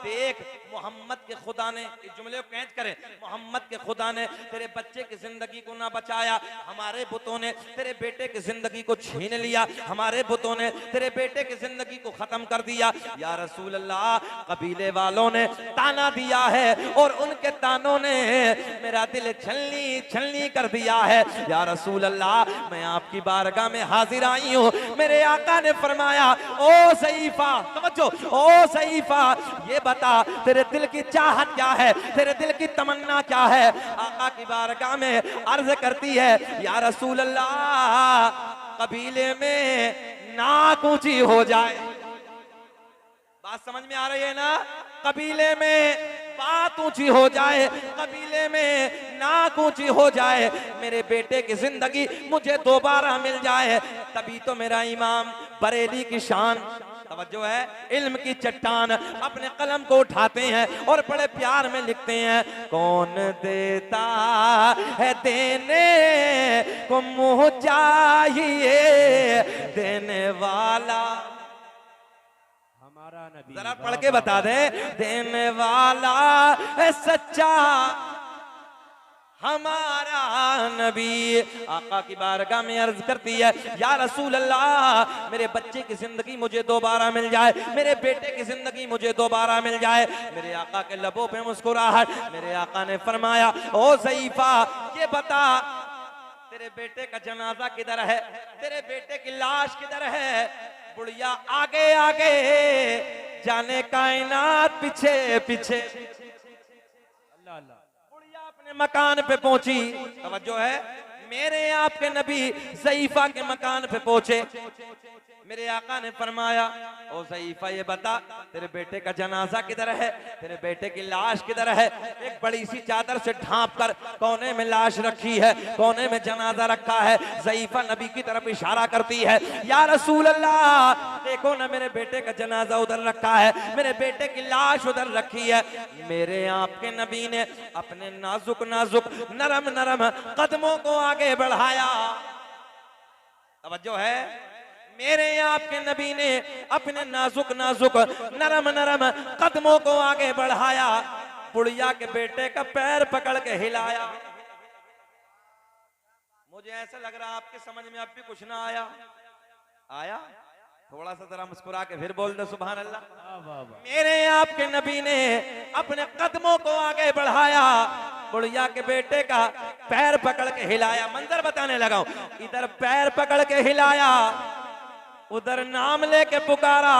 देख मोहम्मद के खुदा ने, इस जुमले को कैच करें, मोहम्मद के खुदा ने तेरे बच्चे की जिंदगी को ना बचाया, हमारे बुतों ने तेरे बेटे की जिंदगी को छीन लिया, हमारे बुतों ने तेरे बेटे की जिंदगी को खत्म कर दिया। या रसूल अल्लाह, कबीले वालों ने ताना दिया है और उनके तानों ने मेरा दिल छलनी छलनी कर दिया है। या रसूल अल्लाह, मैं आपकी बारगाह में हाजिर आई हूँ। मेरे आका ने फरमाया ओ ज़ईफा, समझो, ओ ज़ईफा ये बता तेरे दिल की चाहत क्या है, तेरे दिल की तमन्ना क्या है। आका की बारगाह में अर्ज करती है या रसूल अल्लाह, कबीले में नाक ऊंची हो जाए। बात समझ में आ रही है ना? कबीले में बात ऊंची हो जाए, कबीले में नाक ऊंची हो जाए, मेरे बेटे की जिंदगी मुझे दोबारा मिल जाए, तभी तो मेरा इमाम बरेली की शान, तवज्जो है, इल्म की चट्टान, अपने कलम को उठाते हैं और बड़े प्यार में लिखते हैं, कौन देता है देने को मुँह चाहिए, देने वाला हमारा नबी। जरा पढ़ के बता दे, देने वाला है सच्चा हमारा नबी। आका की बारगाह में अर्ज करती है या रसूल अल्लाह, मेरे बच्चे की जिंदगी मुझे दोबारा मिल जाए, मेरे बेटे की जिंदगी मुझे दोबारा मिल जाए। मेरे आका के लबों पे मुस्कुराहट। मेरे आका ने फरमाया ओ ज़ईफा ये बता तेरे बेटे का जनाजा किधर है, तेरे बेटे की लाश किधर है। बुढ़िया आगे आगे जाने कायनात पीछे पीछे। अल्लाह अल्लाह। बुढ़िया अपने मकान पे पहुंची, तवज्जो है, मेरे आपके नबी ज़ईफा के मकान पे पहुंचे। मेरे आका ने फरमाया ओ ज़ईफा ये बता तेरे बेटे का जनाजा किधर है, तेरे बेटे की लाश किधर है। एक बड़ी सी चादर से ढांप कर कोने में लाश रखी है, कोने में जनाजा रखा है। ज़ईफा नबी की तरफ इशारा करती है या रसूल अल्लाह देखो ना मेरे बेटे का जनाजा उधर रखा है, मेरे बेटे की लाश उधर रखी है। मेरे आपके नबी ने अपने नाजुक नाजुक नरम नरम कदमों को आगे बढ़ाया। तवज्जो है, मेरे आपके नबी ने अपने नाजुक नाजुक नरम नरम कदमों को आगे बढ़ाया, बुढ़िया के बेटे का पैर पकड़ के हिलाया। मुझे ऐसा लग रहा आपके समझ में अब भी कुछ ना आया। आया? थोड़ा सा जरा मुस्कुरा के फिर बोल दो सुभान अल्लाह। मेरे आपके नबी ने अपने कदमों को आगे बढ़ाया, बुढ़िया के बेटे का पैर पकड़ के हिलाया। मंजर बताने लगा, इधर पैर पकड़ के हिलाया, उधर नाम लेके पुकारा,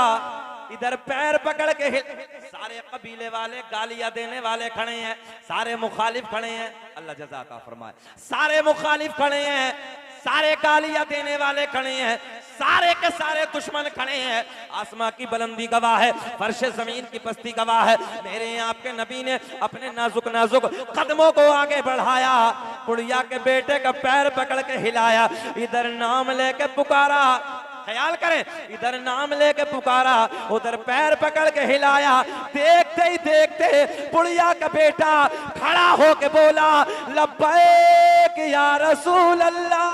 इधर पैर पकड़ के सारे कबीले वाले गालियां देने वाले खड़े हैं, सारे मुखालिफ खड़े हैं। अल्लाह जज़ा अता फरमाए। सारे मुखालिफ खड़े हैं, सारे गालियां देने वाले खड़े हैं, सारे के सारे दुश्मन खड़े हैं। आसमां की बुलंदी गवाह है, फर्श जमीन की पस्ती गवाह है। मेरे आपके नबी ने अपने नाजुक नाजुक कदमों को आगे बढ़ाया, बुढ़िया के बेटे का पैर पकड़ के हिलाया, इधर नाम लेके पुकारा। ख्याल करें, इधर नाम लेके पुकारा, उधर पैर पकड़ के हिलाया। देखते ही देखते बुढ़िया का बेटा खड़ा होके बोला लब्बैक या रसूल अल्लाह,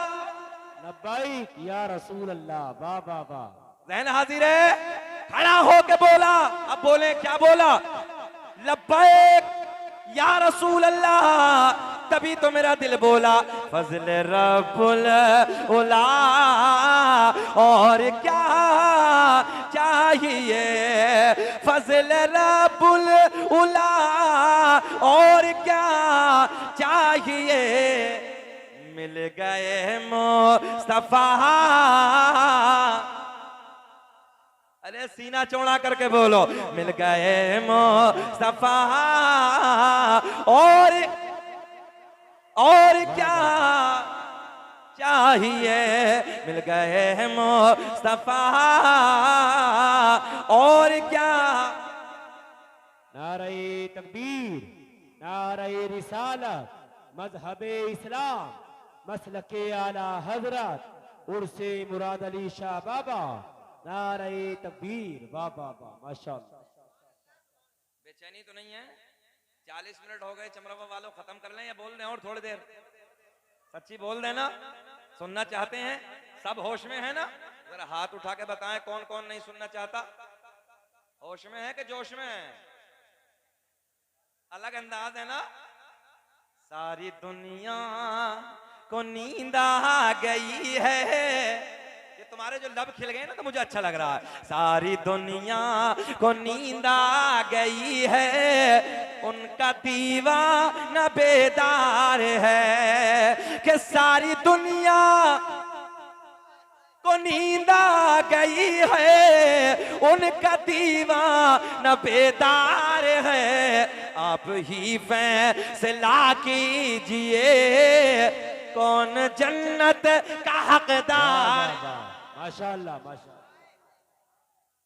लब्बैक या रसूल अल्लाह। वाह वाह वाह। ज़हन हाजिर है, खड़ा होके बोला। अब बोले क्या बोला? लब्बैक या रसूल अल्लाह, तभी तो मेरा दिल बोला फजल रब्बुल उला, और क्या चाहिए फजल रब्बुल उला, और क्या चाहिए, मिल गए मुस्तफा। अरे सीना चौड़ा करके बोलो, मिल गए मुस्तफा, और क्या चाहिए, मिल गए मुस्तफा, और क्या। नारे तकबीर, नारे रिसालत, मजहबे इस्लाम, मसलके आला हजरत उर्से मुराद अली शाह बाबा, नारे तकबीर, वाह वाह वाह, माशाअल्लाह। बेचैनी तो नहीं है? 40 मिनट हो गए, चमरवा वालों खत्म कर लें या बोल दें और थोड़ी देर? सच्ची बोल देना, सुनना चाहते हैं? सब होश में है ना? जरा हाथ उठा के बताएं कौन कौन नहीं सुनना चाहता। होश में है कि जोश में है? अलग अंदाज है ना? सारी दुनिया को नींद आ गई है, ये तुम्हारे जो लब खिल गए ना तो मुझे अच्छा लग रहा है। सारी दुनिया को नींद आ गई है, उनका दीवाना बेदार है, कि सारी दुनिया को नींद आ गई है, उनका दीवाना बेदार है। आप ही फैसला कीजिए कौन जन्नत का हकदार। माशाअल्लाह माशाअल्लाह।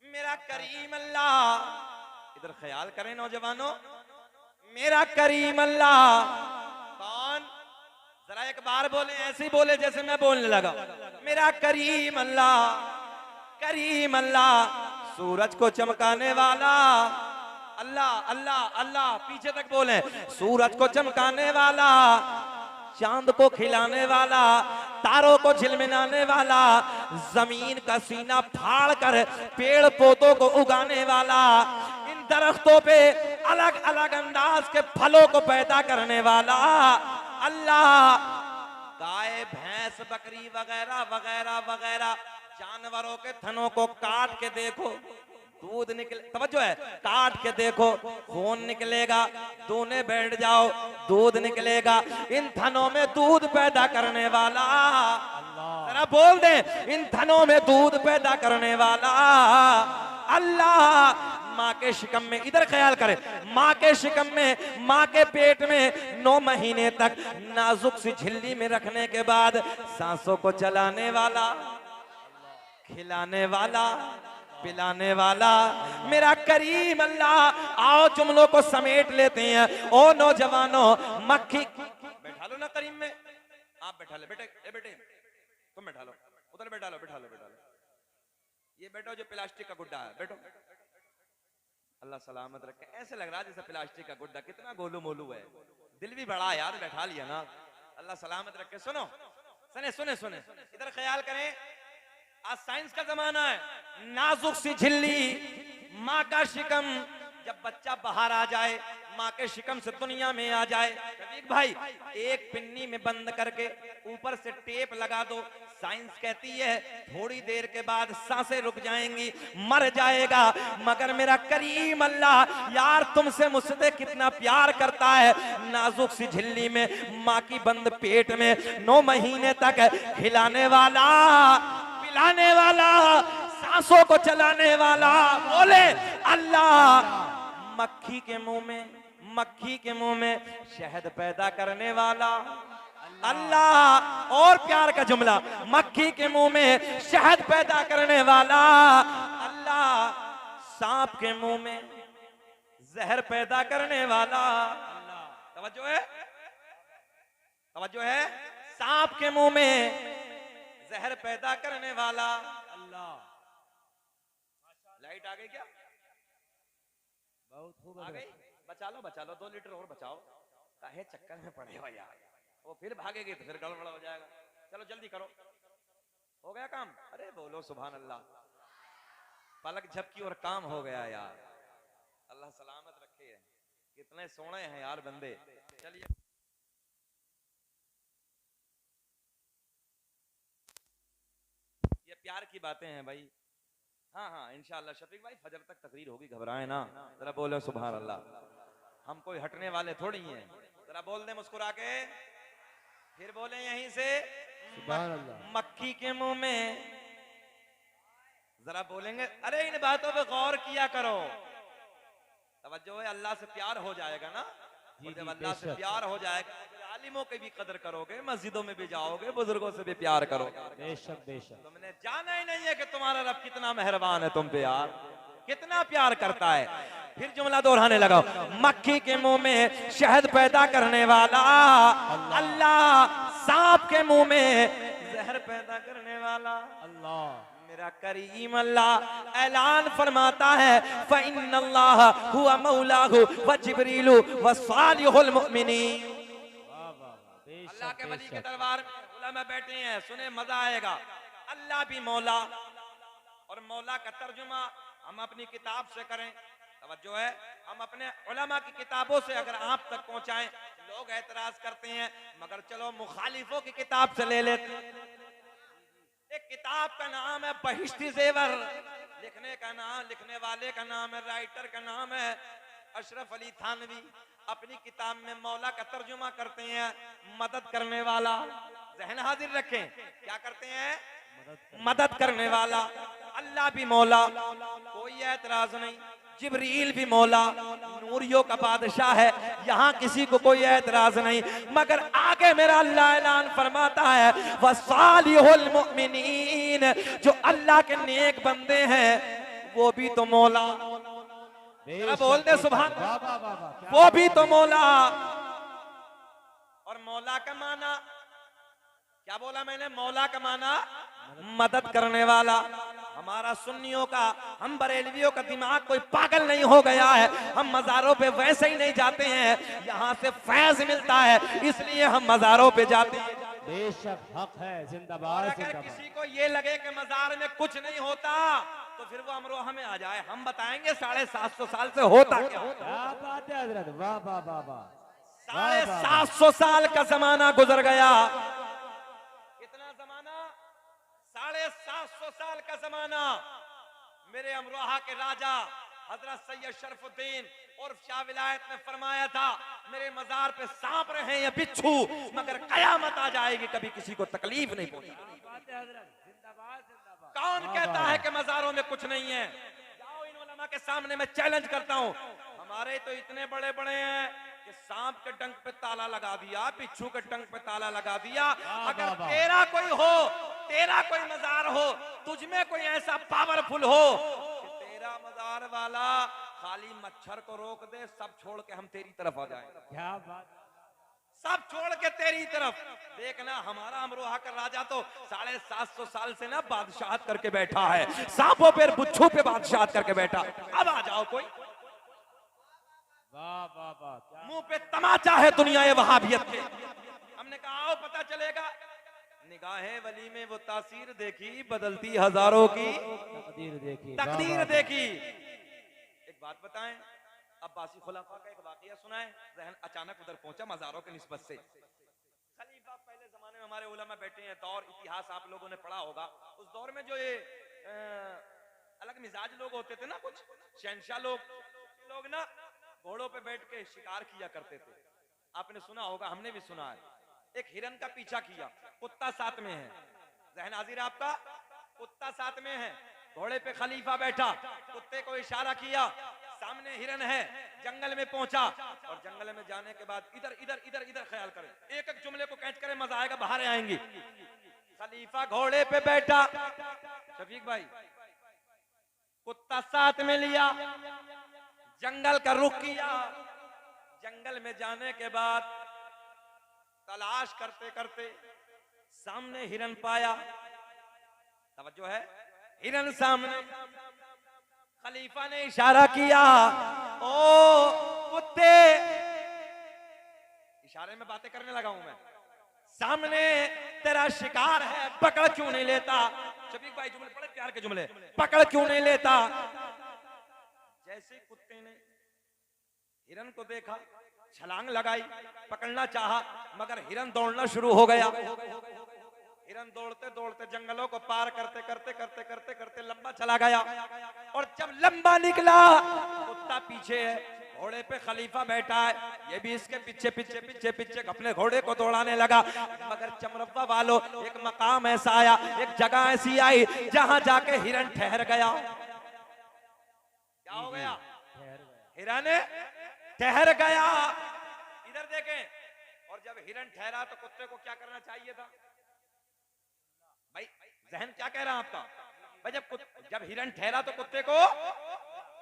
मेरा करीम अल्लाह, इधर ख्याल करें नौजवानों, मेरा करीम अल्लाह कौन? जरा एक बार बोले, ऐसे ही बोले जैसे मैं बोलने लगा। मेरा करीम अल्लाह, करीम अल्लाह, सूरज को चमकाने वाला अल्लाह, अल्लाह अल्लाह, पीछे तक बोले, सूरज को चमकाने वाला, चांद को खिलाने वाला, तारों को झिलमिलाने वाला, जमीन का सीना फाड़ कर पेड़ पौधों को उगाने वाला, इन दरख्तों पे अलग अलग अंदाज के फलों को पैदा करने वाला अल्लाह। गाय भैंस बकरी वगैरह वगैरह वगैरह जानवरों के थनों को काट के देखो, दूध निकले, तवज्जो है, काट के देखो खून निकलेगा, दूने बैठ जाओ दूध निकलेगा। इन थनों में दूध पैदा करने वाला, जरा बोल दे, इन थनों में दूध पैदा करने वाला अल्लाह। माँ के शिकम में, इधर ख्याल करें, माँ के शिकम में, माँ के पेट में 9 महीने तक नाजुक सी झिल्ली में रखने के बाद सांसों को चलाने वाला, खिलाने वाला, पिलाने वाला मेरा करीम अल्लाह। आओ जुमलों को समेट लेते हैं। ओ नौजवानों, मक्खी बैठा लो ना करीम में, आप बैठा ले बेटे, ए बेटे तुम बैठा लो, उधर बैठा लो, बैठा लो, बैठा लो, ये बैठो जो प्लास्टिक का गुड्डा है, बैठो। अल्लाह सलामत रखे। ऐसे लग रहा है जैसे प्लास्टिक का गुड्डा, कितना गोलू मोलू है, दिल भी बड़ा यार, बैठा लिया ना, अल्लाह सलामत रखे। सुनो सुने सुने सुने, इधर ख्याल करें, आज साइंस का जमाना है। नाजुक सी झिल्ली, माँ का शिकम, जब बच्चा बाहर आ जाए, माँ के शिकम से दुनिया में आ जाए, रफीक भाई एक पिन्नी में बंद करके ऊपर से टेप लगा दो। साइंस कहती है थोड़ी देर के बाद सांसें रुक जाएंगी, मर जाएगा। मगर मेरा करीम अल्लाह यार तुमसे मुझसे कितना प्यार करता है। नाजुक सी झिल्ली में माँ की बंद पेट में 9 महीने तक खिलाने वाला, पिलाने वाला, सांसों को चलाने वाला, बोले अल्लाह। मक्खी के मुंह में, मक्खी के मुंह में शहद पैदा करने वाला अल्लाह। और प्यार का जुमला, मक्खी के मुंह में शहद पैदा करने वाला अल्लाह। सांप के मुंह में जहर पैदा करने वाला अल्लाह। तवज्जो है, तवज्जो है, सांप के मुंह में जहर पैदा करने वाला अल्लाह। लाइट आ गई क्या? बहुत खूब आ गई? बचा लो, बचा लो, 2 लीटर और बचाओ, काहे चक्कर में पड़े हो यार, वो फिर भागेगी तो फिर गड़बड़ हो जाएगा। चलो जल्दी करो, हो गया काम? अरे बोलो सुभान अल्लाह, पलक झपकी और काम हो गया यार। अल्लाह सलामत रखे है, कितने सोने हैं यार बंदे। चलिए। प्यार की बातें हैं भाई। हाँ हाँ इंशाअल्लाह शफीक भाई फजर तक तकरीर होगी, घबराए ना, जरा बोले सुभान अल्लाह। हम कोई हटने वाले थोड़ी हैं, जरा बोल दे मुस्कुरा के, फिर बोले यहीं से सुभान अल्लाह। मक्खी के मुंह में, जरा बोलेंगे अरे इन बातों पे गौर किया करो। तवज्जो है, अल्लाह से प्यार हो जाएगा ना, और जब अल्लाह से प्यार हो जाएगा आलिमों की भी कदर करोगे, मस्जिदों में भी जाओगे, बुजुर्गों से भी प्यार करोगे। बेशक बेशक। तुमने जाना ही नहीं है कि तुम्हारा रब कितना मेहरबान है तुम पे यार, कितना प्यार करता है। फिर जुमला दोहराने लगा, मक्खी के मुंह में शहद पैदा करने वाला अल्लाह, सांप के मुंह में जहर पैदा करने वाला अल्लाह। मेरा करीम अल्लाह ऐलान फरमाता है, फ़इन्नल्लाह हुवा मौलाहु व जिब्रीलु व सालिहुल मुमिनीन। अल्लाह के वली के दरबार में उलमा बैठे हैं, सुने मजा आएगा। अल्लाह भी मौला, और मौला का तर्जुमा हम अपनी किताब से करें, तवज्जो है, हम अपने उलमा की किताबों से अगर आप तक पहुंचाएं। लोग एतराज करते हैं मगर चलो मुखालिफों की किताब से ले लेते हैं। एक किताब का नाम है बहिश्ती ज़ेवर, लिखने वाले का नाम है, राइटर का नाम है अशरफ अली थानवी। अपनी किताब में मौला का तर्जुमा करते हैं मदद करने वाला। जहन हाजिर रखें, क्या करते हैं? मदद करने वाला। अल्लाह भी मौला, कोई एतराज नहीं। जिब्रील भी मौला, नूरियों का बादशाह है, यहाँ किसी को कोई एतराज नहीं। मगर आगे मेरा अल्लाह ऐलान फरमाता है, वसालिहुल मुमिनीन, जो अल्लाह के नेक बंदे हैं वो भी तो मौला। बोल दे सुभान, वो भी तो मौला। और मौला का माना क्या बोला मैंने? मौला का माना मदद करने वाला। हमारा सुन्नियों का, हम बरेलवियों का दिमाग कोई पागल नहीं हो गया है। हम मज़ारों पे वैसे ही नहीं जाते हैं, यहाँ से फैज मिलता है इसलिए हम मज़ारों पे जाते हैं। बेशक हक है, जिंदाबाद अगर जिंदाबाद। किसी को ये लगे कि मज़ार में कुछ नहीं होता तो फिर वो अमरोहा में आ जाए, हम बताएंगे 750 साल से होता क्या। क्या बात है हजरत, वाह वाह वाह वाह। 750 साल का जमाना गुजर गया। कितना जमाना? 750 साल का जमाना। मेरे अमरोहा के राजा हजरत सैयद शरफुद्दीन और शाह विलायत ने फरमाया था, मेरे मजार पे सांप रहे या बिच्छू मगर कयामत आ जाएगी कभी किसी को तकलीफ नहीं पहुंचेगी। कौन कहता है कि मजारों में कुछ नहीं है? जाओ इन उलमा के सामने मैं चैलेंज करता हूं। हमारे तो इतने बड़े बड़े हैं कि सांप के डंक पे ताला लगा दिया, बिच्छू के डंक पे ताला लगा दिया। अगर तेरा कोई हो, तेरा कोई मजार हो, तुझ में कोई ऐसा पावरफुल हो कि तेरा मजार वाला खाली मच्छर को रोक दे, सब छोड़ के हम तेरी तरफ आ जाए। क्या बात, सब छोड़ के तेरी तरफ। देखना हमारा अमरोहा का राजा तो 750 साल से ना बादशाहत करके बैठा है, सांपों पे बिच्छू पे बादशाहत करके बैठा। अब आ जाओ कोई, वाह वाह वाह। मुंह पे तमाचा है दुनिया ये वहाबियत के। हमने कहा आओ पता चलेगा। निगाहे वली में वो तासीर देखी, बदलती हजारों की तकदीर देखी, तकदीर देखी। एक बात बताएं, अब्बासी खुलाफा का एक वाकया सुनाए। जहन अचानक उधर पहुंचा मज़ारों के निस्बत से। खलीफा पहले जमाने में हमारे उलमा बैठे हैं, दौर इतिहास आप लोगों ने पढ़ा होगा। उस दौर में जो ये अलग मिजाज लोग होते थे ना, कुछ शहनशाह लोग ना घोड़ों पे बैठ के शिकार किया करते थे। आपने सुना होगा, हमने भी सुना है। एक हिरन का पीछा किया, कुत्ता साथ में है। जहन हाजिर आपका, कुत्ता साथ में है, घोड़े पे खलीफा बैठा, कुत्ते को इशारा किया, सामने हिरन है। जंगल में पहुंचा और जंगल में जाने के बाद इधर इधर इधर इधर ख्याल करें, एक एक जुमले को कैच करें, मजा आएगा, बाहर आएंगी। खलीफा घोड़े पे बैठा, शफीक भाई कुत्ता साथ में लिया, जंगल का रुख किया। जंगल में जाने के बाद तलाश करते करते सामने हिरन पाया। तवज्जो है, हिरन सामने। खलीफा ने इशारा किया, ओ कुत्ते, इशारे में बातें करने लगा हूं मैं, सामने तेरा शिकार है, पकड़ क्यों नहीं लेता? शफीक भाई जुमले बड़े प्यार के जुमले, पकड़ क्यों नहीं लेता? जैसे कुत्ते ने हिरन को देखा, छलांग लगाई, पकड़ना चाहा, मगर हिरन दौड़ना शुरू हो गया। हिरन दौड़ते दौड़ते जंगलों को पार करते करते करते करते करते लंबा चला गया, और जब लंबा निकला कुत्ता पीछे है, घोड़े पे खलीफा बैठा है, ये भी इसके पीछे पीछे पीछे पीछे अपने घोड़े को दौड़ाने लगा। मगर चमरवा वालों, एक मकाम ऐसा आया, एक जगह ऐसी आई जहां जाके हिरन ठहर गया। क्या हो गया? हिरन ठहर गया। इधर देखें, और जब हिरन ठहरा तो कुत्ते को क्या करना चाहिए था भाई? जहन क्या कह रहा है आपका भाई? जब हिरन ठहरा तो कुत्ते को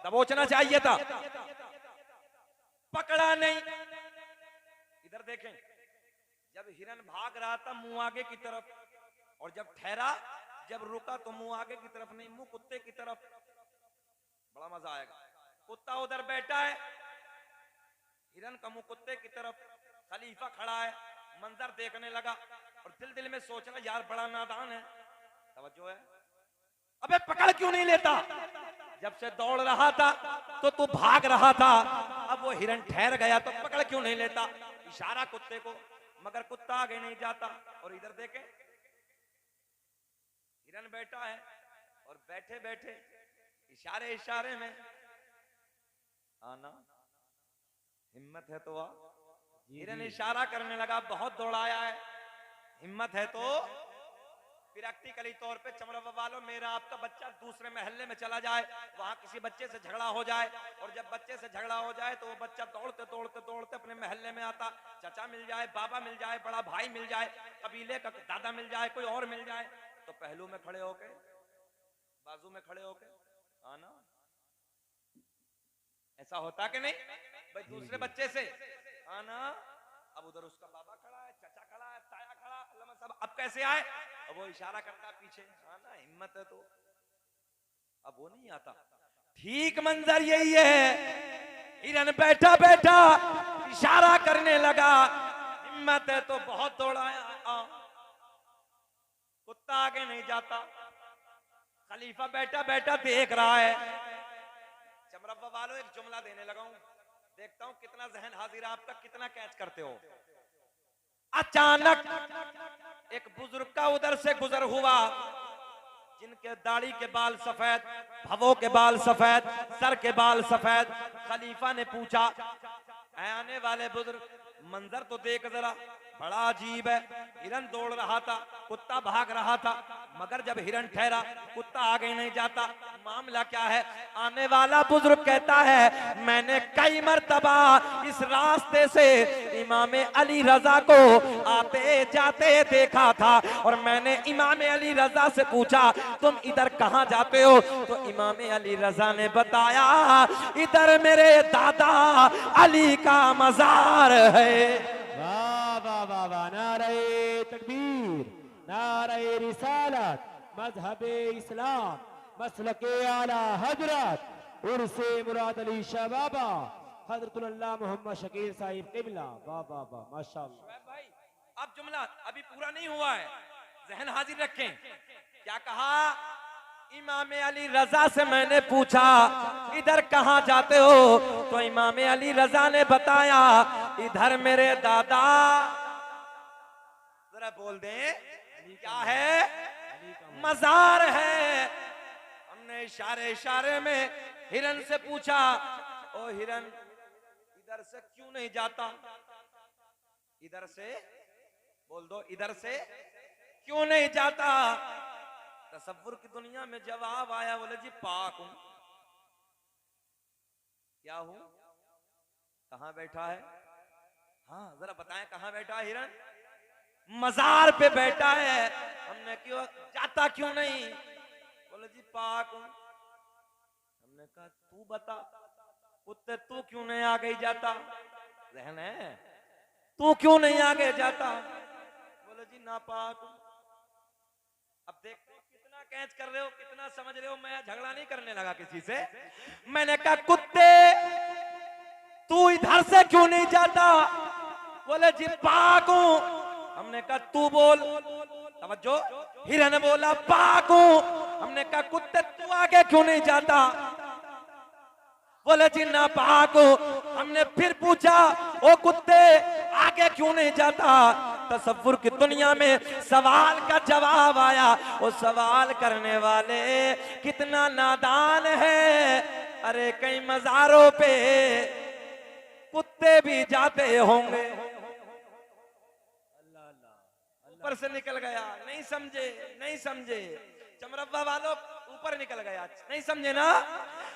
दबोचना चाहिए था, पकड़ा नहीं। इधर देखें, जब हिरन भाग रहा था मुंह आगे की तरफ, और जब ठहरा, जब रुका तो मुंह आगे की तरफ नहीं, मुंह कुत्ते की तरफ। बड़ा मजा आएगा। कुत्ता उधर बैठा है, हिरन का मुंह कुत्ते की तरफ, खलीफा खड़ा है, मंजर देखने लगा, और दिल दिल में सोचना यार बड़ा नादान है। तवज्जो है? अबे पकड़ क्यों नहीं लेता? जब से दौड़ रहा था तो तू भाग रहा था, अब वो हिरन ठहर गया तो पकड़ क्यों नहीं लेता? इशारा कुत्ते को, मगर कुत्ता आगे नहीं जाता। और इधर देखें, हिरन बैठा है, और बैठे बैठे इशारे इशारे में, आना हिम्मत है तो आ। हिरन इशारा करने लगा, बहुत दौड़ाया है, हिम्मत है तो। प्रैक्टिकली तौर पे चमरवा वालों, मेरा आपका बच्चा दूसरे महल्ले में चला जाए, वहां किसी बच्चे से झगड़ा हो जाए, और जब बच्चे से झगड़ा हो जाए तो वो बच्चा दौड़ते दौड़ते दौड़ते अपने महल्ले में आता, चाचा मिल जाए, बाबा मिल जाए, बड़ा भाई मिल जाए, कबीले का दादा मिल जाए, कोई और मिल जाए, तो पहलू में खड़े होके, बाजू में खड़े होके आना। ऐसा होता कि नहीं भाई? दूसरे बच्चे से आना, अब उधर उसका बाबा खड़ा है, चाचा खड़ा है, ताया खड़ा, अल्लाह सब, अब कैसे आए? अब वो इशारा करता पीछे, आना हिम्मत है तो। अब वो नहीं आता। ठीक मंजर यही है, हिरन बैठा बैठा इशारा करने लगा, हिम्मत है तो बहुत दौड़ाया, कुत्ता आगे नहीं जाता। खलीफा बैठा बैठा देख रहा है। चमरवा वालों, एक जुमला देने लगा हूं, देखता हूं कितना जहन हाजिर आपका, कितना कैच करते हो। अचानक एक बुजुर्ग का उधर से गुजर हुआ, जिनके दाढ़ी के बाल सफेद, भवों के बाल सफेद, सर के बाल सफेद। खलीफा ने पूछा, आने वाले बुजुर्ग, मंजर तो देख जरा, बड़ा अजीब है। हिरन दौड़ रहा था, कुत्ता भाग रहा था, मगर जब हिरन ठहरा कुत्ता आगे नहीं जाता, मामला क्या है? आने वाला बुजुर्ग कहता है, मैंने कई मर्तबा इस रास्ते से इमाम अली रजा को आते जाते देखा था, और मैंने इमाम अली रजा से पूछा, तुम इधर कहाँ जाते हो? तो इमाम अली रजा ने बताया, इधर मेरे दादा अली का मजार है। वाह वाह वाह वाह, नारे तकबीर, नारे रिसालत, मजहबे इस्लाम, मसलके आला हजरत उर्से मुराद अली शाह बाबा हजरतुल्लाह मोहम्मद शकील साहिब किबला। वाह वाह वाह, माशाअल्लाह। भाई अब जुमला अभी पूरा नहीं हुआ है, जहन हाजिर रखें। क्या कहा? इमाम अली रजा से मैंने पूछा, इधर कहाँ जाते हो? तो इमाम अली रजा ने बताया, इधर मेरे दादा, जरा बोल दे क्या है? मजार है। हमने इशारे इशारे में हिरन से पूछा, ओ हिरन इधर से क्यों नहीं जाता? इधर से बोल दो, इधर से क्यों नहीं जाता? तसव्वुर की दुनिया में जवाब आया, बोले जी पाक हूं। क्या हूं? कहां बैठा है? हाँ जरा बताएं, कहां बैठा है हिरन? मजार पे बैठा है। हमने क्यों जाता क्यों नहीं? बोले जी पाक हूं। हमने कहा तू बता, कुत्ते तू क्यों नहीं आगे जाता? जहन है, तू क्यों नहीं आगे जाता? बोले जी नापाक हूं। अब देखते हो कितना कैच कर रहे हो, कितना समझ रहे हो। मैं झगड़ा नहीं करने लगा किसी से। मैंने कहा कुत्ते तू इधर से क्यों नहीं जाता? बोले जी पाक हूं। हमने कहा तू बोल, तवज्जो। हिरन बोला पाक हूं। हमने कहा कुत्ते तू आगे क्यों नहीं जाता? बोले जी नापाक हूं। हमने फिर पूछा, ओ कुत्ते आगे क्यों नहीं जाता? तसव्वुर की दुनिया में सवाल का जवाब आया। वो सवाल करने वाले कितना नादान है। अरे कई मज़ारों पे कुत्ते भी जाते होंगे। ऊपर से निकल गया, नहीं समझे, नहीं समझे। चमरब्बा वालों ऊपर निकल गया, नहीं समझे ना।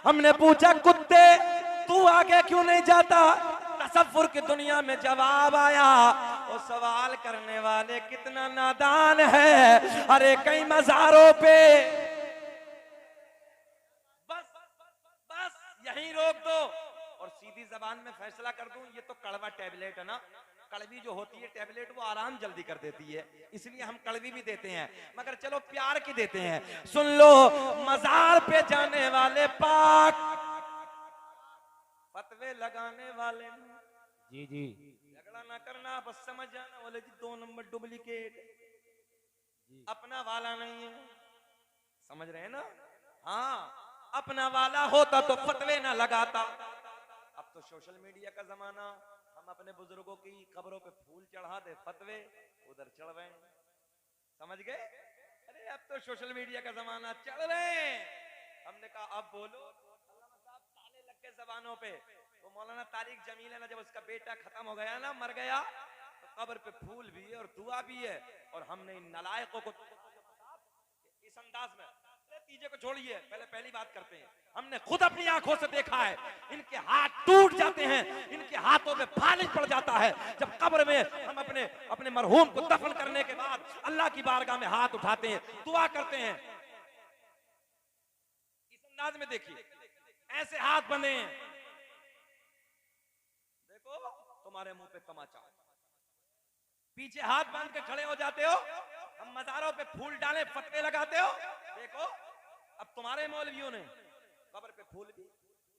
हमने पूछा कुत्ते तू आगे क्यों नहीं जाता? तसव्वुर की दुनिया में जवाब आया। वो सवाल करने वाले कितना नादान है। अरे कई मज़ारों पे बस बस यहीं रोक दो और सीधी जबान में फैसला कर दूं। ये तो कड़वा टैबलेट है ना, कड़वी जो होती है टैबलेट वो आराम जल्दी कर देती है, इसलिए हम कड़वी भी देते हैं, मगर चलो प्यार की देते हैं। सुन लो, मजार पे जाने वाले पाक, फतवे लगाने वाले जी जी झगड़ा ना करना, बस समझ जाना। बोले जी 2 नंबर डुप्लीकेट, अपना वाला नहीं है। समझ रहे हैं ना? हाँ, अपना वाला होता तो फतवे ना लगाता। अब तो सोशल मीडिया का जमाना, हम अपने बुजुर्गों की कब्रों पे फूल चढ़ा दे, फतवे उधर चढ़ रहे। समझ गए? अरे अब तो सोशल मीडिया का जमाना, चढ़ रहे। हमने कहा अब बोलो। अल्लामा साहब ताले लग के जबानों पे। वो मौलाना तारिक जमील है ना, जब उसका बेटा खत्म हो गया ना, मर गया, तो कब्र पे फूल भी है और दुआ भी है। और हमने इन नालायकों को इस अंदाज में, तीजे को छोड़िए, पहली बात करते हैं। हमने खुद अपनी आंखों से देखा है, इनके हाथ टूट जाते हैं, इनके हाथों में फालिज पड़ जाता है। जब कब्र में हम अपने मरहूम को दफन करने के बाद अल्लाह की बारगाह में हाथ उठाते हैं, दुआ करते हैं। इस अंदाज में देखिए, ऐसे हाथ बंधे हैं, देखो तुम्हारे मुंह पे तमाचा, पीछे हाथ बांध के खड़े हो जाते हो। हम मज़ारों पे फूल डाले, फतवे लगाते हो। देखो अब तुम्हारे मौलवियों ने कब्र पे फूल भी,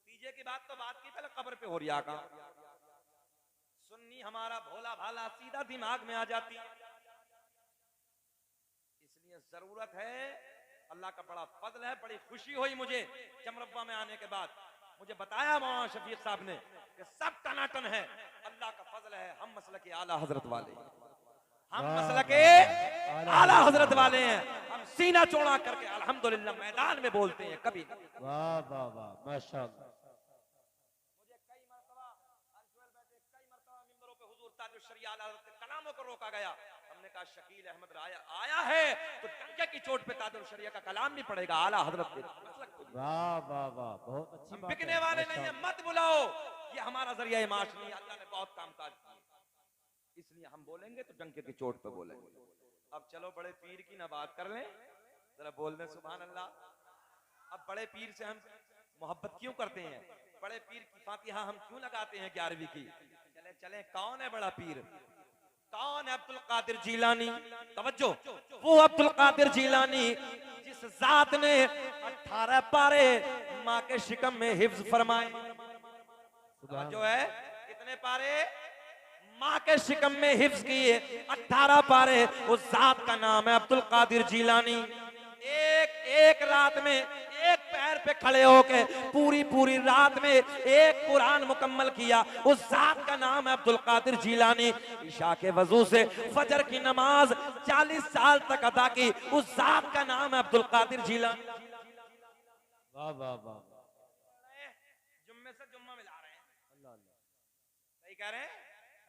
तीजे की बात तो बात की, पहले कब्र पे हो रिया का। सुन्नी हमारा भोला भाला सीधा दिमाग में आ जाती। इसलिए जरूरत है, अल्लाह का बड़ा फजल है, बड़ी खुशी हुई मुझे चमरब्बा में आने के बाद। मुझे बताया मौलाना शफीक साहब ने कि सब टनाटन है, अल्लाह का फजल है। हम मसलक आला हजरत वाले, हम मसलक आला हजरत वाले हैं। हम सीना चौड़ा करके अल्हम्दुलिल्लाह मैदान में बोलते हैं, कभी वाह वाह वाह माशाअल्लाह। मुझे कई मरतबा कई मरतबा मिंबरों पे हुजूर ताजुल शरिया आला हजरत के कलामों को रोका गया। हमने कहा शकील अहमद आया है तो डंके की चोट पे ताजुल शरिया का कलाम भी पड़ेगा आला हजरत के। वाह वाह वाह, बहुत अच्छी बात है। बिकने वाले नहीं है, मत बुलाओ, ये हमारा जरिया माश नहीं है। अल्लाह ने बहुत काम काज किए, इसलिए हम बोलेंगे तो डंके की चोट पे बोलेंगे। अब चलो बड़े पीर की ना बात कर लें, जरा बोल दें सुभान अल्लाह। अब बड़े पीर से हम मोहब्बत क्यों करते हैं? बड़े पीर की फातिहा हम क्यों लगाते हैं 11वीं की? चले चले, कौन है बड़ा पीर? कौन है? अब्दुल कादिर जीलानी। तवज्जो, वो अब्दुल कादिर जीलानी जिस जात ने 18 पारे माँ के शिकम में हिफ्ज फरमाए। तवज्जो है, कितने पारे माँ के शिकम में हिफ्ज किए? 18 पारे। उस जात का नाम है अब्दुल कादिर जीलानी। एक रात में एक पैर पे खड़े होके पूरी रात में एक कुरान मुकम्मल किया। उस जात का नाम है अब्दुल कादिर जीलानी। ईशा के वजू से फजर की नमाज 40 साल तक अदा की। उस जात का नाम है अब्दुल कादिर जीलानी। वाह वाह वाह, जुम्मे से जुम्मा मिला रहे हैं, सही कह रहे हैं।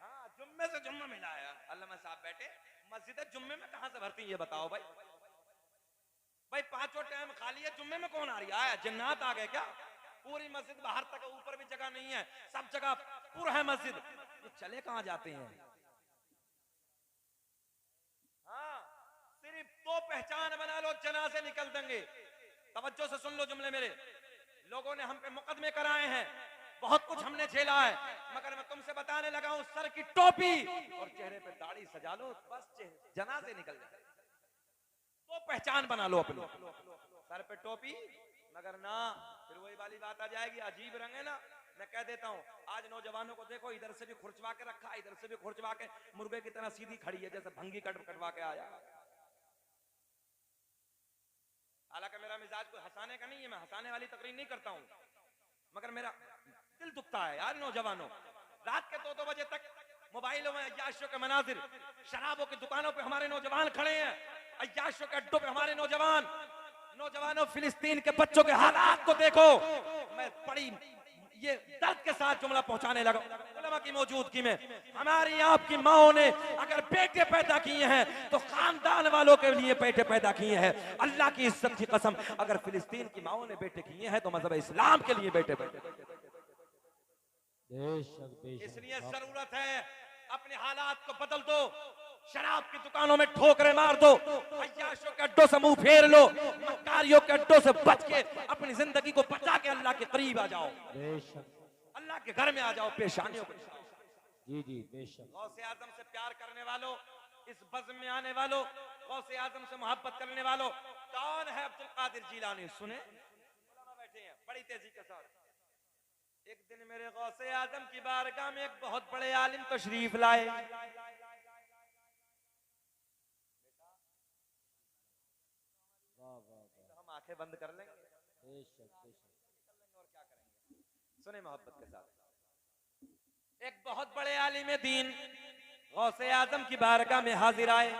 हाँ, जुम्मे से जुम्मा मिलाया। अल्लामा साहब बैठे, मस्जिद जुम्मे में कहां से भरती है बताओ भाई? भाई पांचों टाइम खाली है, जुम्मे में कौन आ रही है? जन्नत आ गए क्या? पूरी मस्जिद बाहर तक, ऊपर भी जगह नहीं है, सब जगह पूरा है मस्जिद। ये चले कहां जाते हैं? हाँ, सिर्फ तो पहचान बना लो, जनाजे निकल देंगे। तवज्जो से सुन लो जुमले मेरे। लोगों ने हम पे मुकदमे कराए हैं, बहुत कुछ हमने झेला है, मगर मैं तुमसे बताने लगा हूं, सर की टोपी और चेहरे पे दाढ़ी सजा लो, बस जनाजे निकल जाए। तो पहचान बना लो अपनी, सर पे टोपी, मगर ना फिर वही वाली बात आ जाएगी। अजीब रंग है ना, मैं कह देता हूं, आज नौजवानों को देखो, इधर से भी खुरचवा के रखा, इधर से भी खुरचवा के, मुर्गे की तरह सीधी खड़ी है, जैसे भंगी कटवा के आया। हालांकि मेरा मिजाज कोई हंसाने का नहीं है, मैं हंसाने वाली तकरीर नहीं करता हूं, मगर मेरा दिल दुखता है यार। नौजवानों रात के 2-2 बजे तक मोबाइलों में अय्याशों के मनाजिर, शराबों की दुकानों पे हमारे नौजवान खड़े हैं, अय्याशों के अड्डों पे हमारे नौजवानों फिलिस्तीन के बच्चों के हालात को देखो। मैं बड़ी ये दर्द के साथ जुमला पहुंचाने लगा उलमा की मौजूदगी में। हमारी आपकी माओ ने अगर बेटे पैदा किए हैं तो खानदान वालों के लिए बेटे पैदा किए हैं। अल्लाह की इज्जत की कसम, अगर फिलिस्तीन की माओ ने बेटे किए हैं तो मजहब इस्लाम के लिए बेटे पैदा। इसलिए जरूरत है अपने हालात को बदल दो, शराब की दुकानों में ठोकरे मार दो, अय्याशों के अड्डों से मुंह फेर लो, मक्कारियों के अड्डों से बच के अपनी जिंदगी को बचा के अल्लाह के करीब आ जाओ, अल्लाह के घर में आ जाओ। पेशानियों को जी जी बेशक। गौसे आजम से प्यार करने वालों, इस बज़्म में आने वालों, गौसे आजम से मोहब्बत करने वालों, कौन है अब्दुल कादिर जीलानी? सुने, बैठे हैं बड़ी तेजी के साथ। एक दिन मेरे गौसे आजम की बारगाह में एक बहुत बड़े आलिम तशरीफ लाए। हम आंखें बंद कर लेंगे और क्या करेंगे? सुने मोहब्बत के साथ। एक बहुत बड़े आलिम दीन गौसे आजम की बारगाह में हाजिर आए।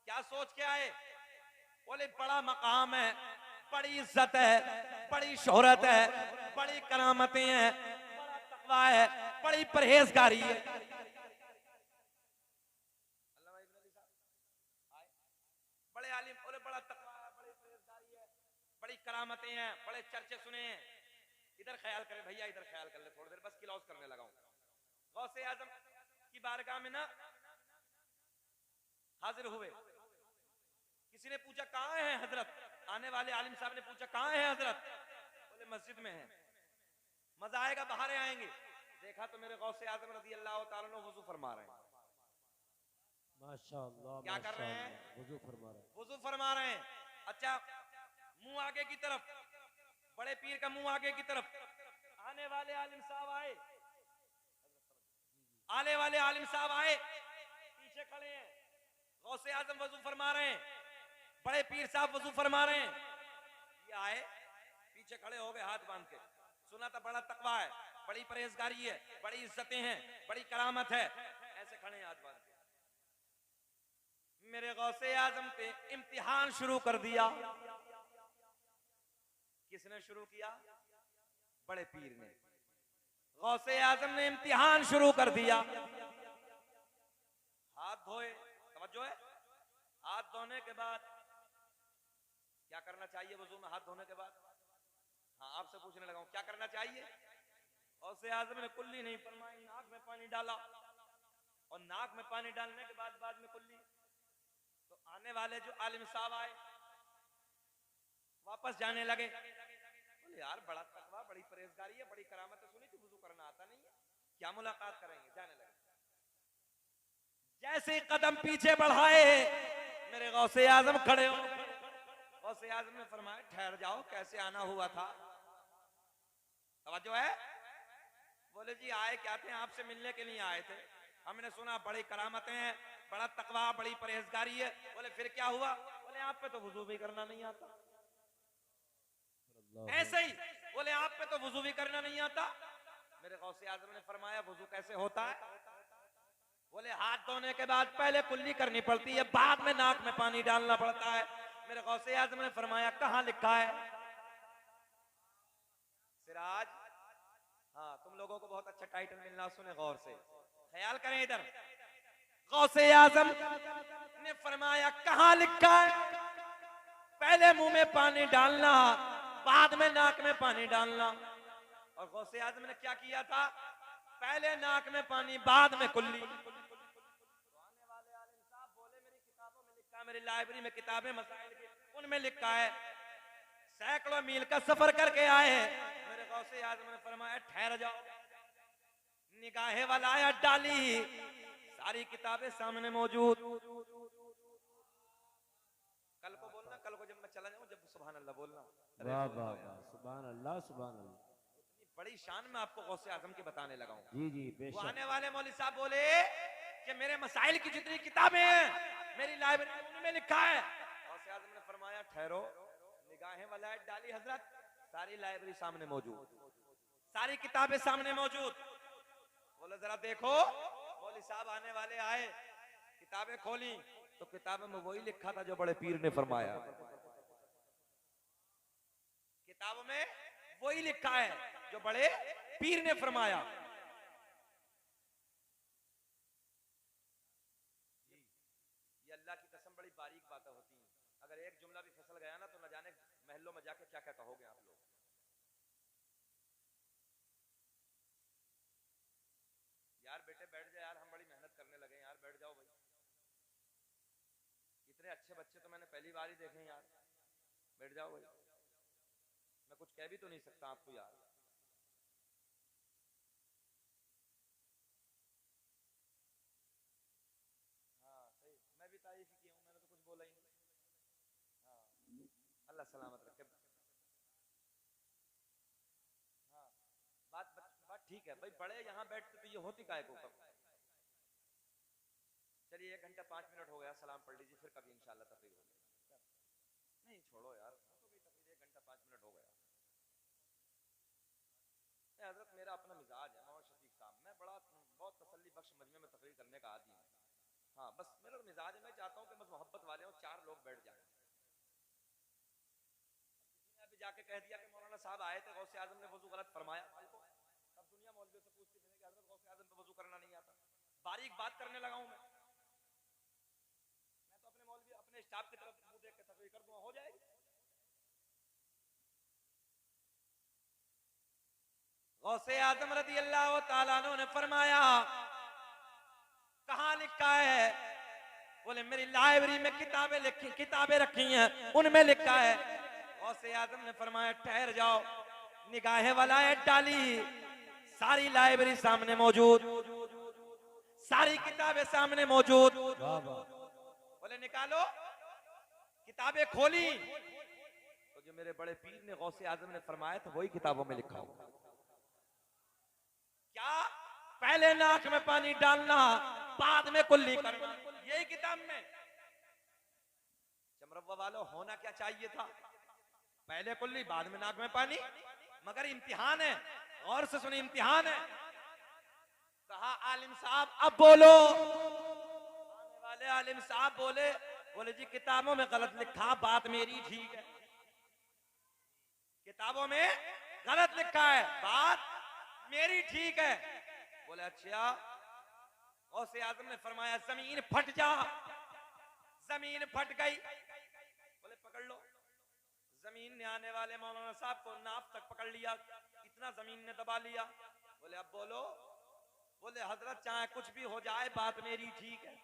क्या सोच के आए? बोले बड़ा मकाम है, बड़ी इज्जत है, बड़ी शोहरत है, बड़ी करामतें हैं, बड़ा तकवा है, बड़ी परहेजगारी है। बड़े आलिम बोले बड़ा तकवा है, बड़ी परहेजगारी है, बड़ी करामतें हैं, बड़े चर्चे सुने हैं। इधर ख्याल करें भैया, इधर ख्याल कर ले थोड़ी देर, बस क्लोज करने लगा हूं। गौसे आजम की बारगाह में ना हाजिर हुए। किसी ने पूछा कहां है हजरत? आने वाले आलिम साहब ने पूछा कहां है हजरत? बोले मस्जिद में है। मजा आएगा, बाहर आएंगे। देखा तो मेरे गौसे आजम रज़ी अल्लाह तआला अन्हु वुजू फरमा रहे हैं। माशाअल्लाह। क्या कर रहे हैं? वुजू फरमा रहे हैं। वुजू फरमा रहे हैं। अच्छा, मुंह आगे की तरफ, बड़े पीर का मुंह आगे की तरफ। आने वाले आलिम साहब आए, आने वाले आलिम साहब आए, पीछे खड़े हैं। गौसे आजम वजू फरमा रहे हैं, बड़े पीर साहब वजू फरमा रहे हैं। ये आए, पीछे खड़े हो गए हाथ बांध के। सुना था बड़ा तकवा है, बड़ी परहेजगारी है, बड़ी इज्जतें हैं, बड़ी करामत है। ऐसे खड़े हाथ बांध के। मेरे गौसे आजम पे इम्तिहान शुरू कर दिया। किसने शुरू किया? बड़े पीर ने। गौसे आजम ने इम्तिहान शुरू कर दिया। हाथ धोए, तवज्जो है, हाथ धोने के बाद क्या करना चाहिए? वजू में हाथ धोने के बाद, हाँ आपसे पूछने लगा हूं, क्या करना चाहिए? गौसे आजम ने कुल्ली नहीं फरमाई, नाक में पानी डाला, और नाक में पानी डालने के बाद में कुल्ली। तो आने वाले जो आलिम साहब आए वापस जाने लगे। बोले यार बड़ा तकवा, बड़ी परहेजगारी है, बड़ी करामत है, सुनी थी वुजू करना आता नहीं है, क्या मुलाकात करेंगे? जाने लगे। जैसे ही कदम पीछे बढ़ाए, मेरे गौसे आजम खड़े हो। गौसे आजम ने फरमाया ठहर जाओ, कैसे आना हुआ था? तवज्जो है? बोले जी आए क्या थे? आपसे मिलने के लिए आए थे, हमने सुना बड़ी करामतें हैं, बड़ा तकवा, बड़ी परहेजगारी है। बोले फिर क्या हुआ? बोले आप पे तो वुजू भी करना नहीं आता। ऐसे ही बोले आप पे तो वुजू भी करना नहीं आता। मेरे गौसे आजम ने फरमाया वुजू कैसे होता है? बोले हाथ धोने के बाद पहले कुल्ली करनी पड़ती है, बाद में नाक में पानी डालना पड़ता है। मेरे गौसे आजम ने फरमाया कहां लिखा है? सिराज, हाँ तुम लोगों को बहुत अच्छा टाइटल मिलना, सुने गौर से, ख्याल करें इधर। गौसे आजम ने फरमाया कहां लिखा है? पहले मुंह में पानी डालना, बाद में नाक में पानी डालना। और गौसे आजम ने क्या किया था? पहले नाक में पानी, बाद में कुल्ली। आने वाले आलिम साहब बोले मेरी किताबों में लिखा है, मेरी लाइब्रेरी में किताबें मसाइल की, उनमें लिखा है। सैकड़ों मील का सफर करके आए हैं। मेरे गौसे आजम ने फरमाया ठहर जाओ। निगाहे वाला आया, डाली, सारी किताबें सामने मौजूद। कल को बोलना, कल को जब मैं चला जाऊं, जब सुभान अल्लाह बोलना। वाह वाह वाह, सुभान अल्लाह सुभान अल्लाह। बड़ी शान में आपको गौसे आजम की बताने लगा हूं। जी जी वो बेशक। आने वाले मौलवी साहब बोले कि मेरे मसाइल की जितनी किताबें हैं मेरी लाइब्रेरी में उनमें लिखा है। गौसे आजम ने फरमाया ठहरो, निगाहें वलायत डाली हजरत, सारी लाइब्रेरी सामने मौजूद, सारी किताबें सामने मौजूद। वो बोले जरा देखो, मौलवी साहब आने वाले आए, किताबें खोली तो किताबों में वही लिखा था जो बड़े पीर ने फरमाया। किताबों में वही लिखा है जो बड़े पीर ने फरमाया। ये अल्लाह की कसम बड़ी बारीक बातें होती हैं। अगर एक जुमला भी फिसल गया ना तो न जाने महलों में जाके क्या क्या कहोगे आप लोग। यार बेटे बैठ जाओ यार, हम बड़ी मेहनत करने लगे यार, बैठ जाओ भाई। इतने अच्छे बच्चे तो मैंने पहली बार ही देखे यार, बैठ जाओ भाई। मैं कुछ कह भी तो नहीं सकता आपको यार। हाँ सही, मैं भी तारीफ की हूँ, मैंने तो कुछ बोला ही नहीं। हाँ अल्लाह सलामत रखे। हाँ बात ठीक है भाई, बड़े यहाँ बैठते तो ये होती काहे को ऊपर। चलिए 1 घंटा 5 मिनट हो गया, सलाम पढ़ लीजिए, फिर कभी इंशाल्लाह तकरीर होगी। नहीं छोड़ो यार, हो तो गई तकरीर, 1 घंटा 5 मिनट हो गया। हजरत मेरा अपना मिजाज है नवाज शफीक साहब, मैं बड़ा बहुत तसल्ली बख्श मजमे में तकरीर करने का आदी हूँ। हाँ बस मेरा मिजाज है, मैं चाहता हूँ कि बस मोहब्बत वाले हो, 4 लोग बैठ जाएं। किसी ने अभी जाके कह दिया कि मौलाना साहब आए थे, गौसे आजम ने वजू गलत फरमाया, सब दुनिया मौलवियों से पूछती थी कि हजरत गौसे आजम पे वजू करना नहीं आता। बारीक बात करने लगा हूँ मैं तो अपने मौलवी अपने स्टाफ की तरफ मुंह देख के तकरीर कर दूंगा, हो जाएगी। गौसे आजम रज़ी अल्लाह ताला अन्हु ने फरमाया, कहाँ लिखा है? बोले मेरी लाइब्रेरी में किताबें रखी हैं, उनमें लिखा है। गौसे आजम ने फरमाया ठहर जाओ, निगाहे वलायत डाली, सारी लाइब्रेरी सामने मौजूद, सारी किताबें सामने मौजूद। बोले निकालो, किताबें खोली तो जो मेरे बड़े पीर ने गौसे आजम ने फरमाया था वही किताबों में लिखा हो। क्या? पहले नाक में पानी डालना, बाद में कुल्ली करना, यही किताब में। चमरवा वालों, होना क्या चाहिए था? पहले कुल्ली बाद में नाक में पानी। मगर इम्तिहान है, गौर से सुनिए, इम्तिहान है। कहा आलिम साहब अब बोलो। आने वाले आलिम साहब बोले जी किताबों में गलत लिखा, बात मेरी ठीक है। किताबों में गलत लिखा है, बात मेरी ठीक है। बोले अच्छा। गौसे आजम ने फरमाया जमीन फट जा। जमीन फट गई। बोले पकड़ लो। जमीन ने आने वाले मौलाना साहब को नाप तक पकड़ लिया, इतना जमीन ने दबा लिया। बोले अब बोलो। बोले हजरत चाहे कुछ भी हो जाए, बात मेरी ठीक है।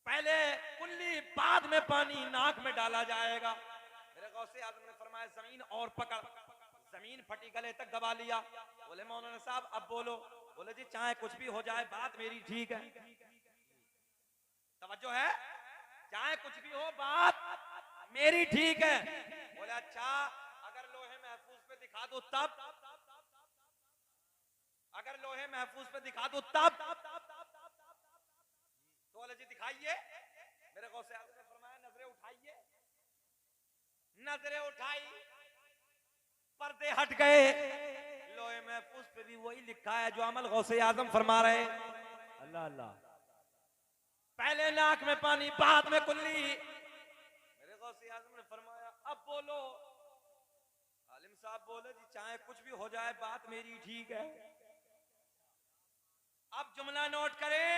पहले कुल्ली बाद में पानी नाक में डाला जाएगा। मेरे गौसे आजम ने फरमाया जमीन और पकड़। जमीन फटी, गले तक दबा लिया। बोले मौलाना साहब अब बोलो। बोले जी चाहे कुछ भी हो जाए, बात मेरी ठीक है। तवज्जो है? चाहे कुछ भी हो, बात मेरी ठीक है। बोले अच्छा, अगर लोहे महफूज पे दिखा दो तब? अगर लोहे महफूज पे दिखा दो तब? तो बोले जी दिखाइए। मेरे गौसे आजम ने फरमाया नजरें उठाइए। नजरें उठाई, पर्दे हट गए। लोहे महफूज पे भी वही लिखा है जो अमल गौसे आजम फरमा रहे। अल्लाह अल्लाह। पहले नाक में पानी, बाद में कुल्ली। मेरे गौसे आजम ने फरमाया अब बोलो। आलिम साहब बोले जी चाहे कुछ भी हो जाए, बात मेरी ठीक है। अब जुमला नोट करें,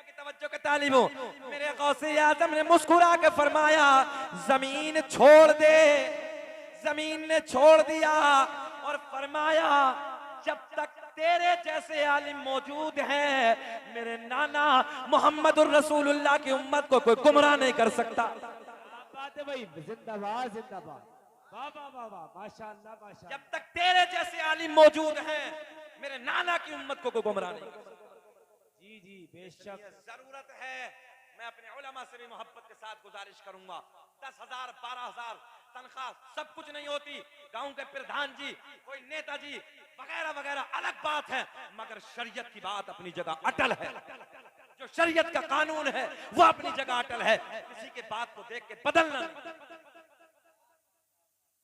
की तवज्जो के तालिबों। मेरे गौसे आजम ने मुस्कुरा के फरमाया जमीन छोड़ दे। जमीन ने छोड़ दिया और फरमाया जब तक तेरे जैसे आलिम मौजूद हैं, मेरे नाना मोहम्मदुर रसूलुल्लाह की उम्मत को कोई गुमराह नहीं कर सकता। बात है भाई, जिंदाबाद जिंदाबाद, वाह वाह वाह वाह, माशाअल्लाह माशाअल्लाह। जब तक तेरे जैसे आलिम मौजूद हैं, मेरे नाना की उम्मत को कोई गुमराह नहीं कर सकता। जी जी बेशक। जरूरत है, मैं अपने उलमा से भी मोहब्बत के साथ गुजारिश करूंगा। 10,000 12,000 तनख्वाह सब कुछ नहीं होती। गांव के प्रधान जी, कोई नेताजी वगैरह वगैरह अलग बात है, मगर शरीयत की बात अपनी जगह अटल है। जो शरीयत का कानून है वो अपनी जगह अटल है। किसी के बात को देख के बदलना नहीं।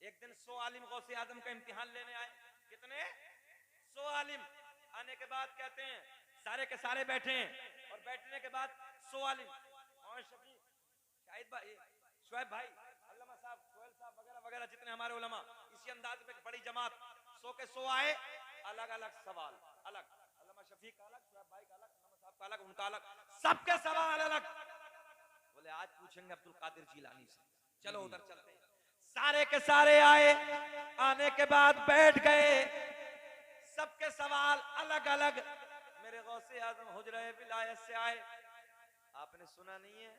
एक दिन 100 आलिम गौसे आजम का इम्तिहान लेने आए। कितने? 100 आलिम। आने के बाद कहते हैं सारे के सारे बैठे हैं, और बैठने के बाद सवाल और शफीक शाहिद भाई शुएब भाई अल्लामा साहब सोहेल साहब वगैरह वगैरह जितने हमारे उलमा इसी अंदाज में बड़ी जमात सो के सो आए, अलग अलग सवाल, अलग अल्लामा शफीक का अलग, शुएब भाई का अलग, अल्लामा साहब का अलग, उनका अलग, सबके सवाल अलग। बोले आज पूछेंगे अब्दुल कादिर जिलानी से, चलो उधर चलते हैं। सारे के सारे आए, आने के बाद बैठ गए, सबके सवाल अलग अलग। मेरे गौसे आजम हुजरे विलायत से आए, आपने सुना नहीं है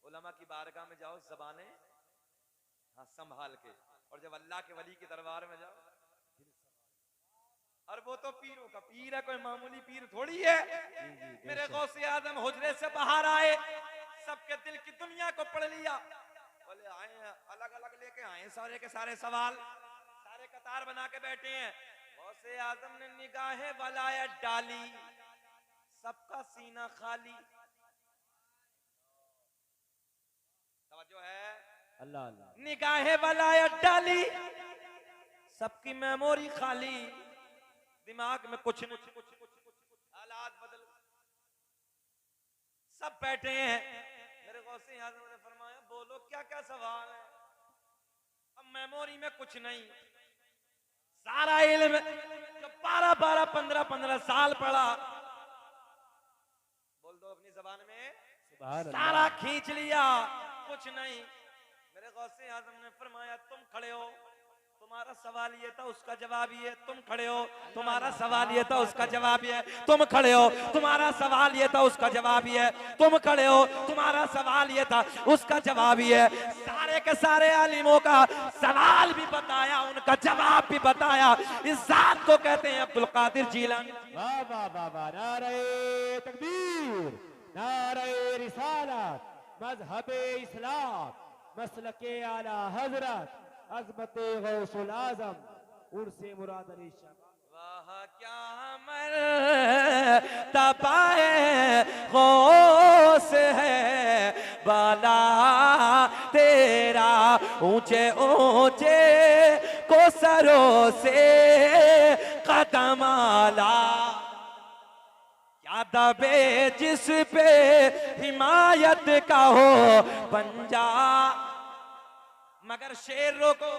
उलमा की बारगाह में जाओ ज़बाने हाँ संभाल के, और जब अल्लाह के वली के दरबार में जाओ, और वो तो पीरों का पीर है, कोई मामूली पीर थोड़ी है। मेरे गौसे आजम हुजरे से बाहर आए, सबके दिल की दुनिया को पढ़ लिया, बोले आए अलग अलग लेके आए सारे के सारे सवाल, सारे कतार बना के बैठे हैं। गौसे आजम ने निगाहे वलायत डाली, सबका सीना खाली, तवज्जो है अल्लाह अल्लाह। निगाहे वलायत डाली, सबकी मेमोरी खाली, दिमाग में कुछ न कुछ, हालात बदल, सब बैठे हैं। मेरे गौसे आज़म ने फरमाया बोलो क्या क्या सवाल है। अब मेमोरी में कुछ नहीं, सारा इल्म जो 12-12, 15-15 साल पढ़ा, बोल दो अपनी जबान में, सारा खींच लिया, कुछ नहीं। मेरे गौसे आज़म ने फरमाया तुम खड़े हो, तुम्हारा सवाल ये था उसका जवाब ये, तुम खड़े हो, तुम्हारा सवाल ये था उसका जवाब ये, तुम खड़े हो, तुम्हारा सवाल ये था उसका जवाब ये, तुम खड़े हो, तुम्हारा सवाल ये था उसका जवाब ये। सारे के सारे आलिमों का सवाल भी बताया, उनका जवाब भी बताया। इस जात को कहते हैं अब्दुल कादिर जिलानी। वाह वाह वाह वाह, नारे तकबीर, नारे रिसालत, मजहबे इस्लाम, मसलके आला हजरत अज़मते गौसुल आज़म उर्से मुराद अली शाह। वाह क्या मर्तबाए गौस है बाला तेरा, ऊंचे ऊंचे को सरों से कदम आला, क्या दबे जिस पे हिमायत का हो पंजा। मगर शेर रोको,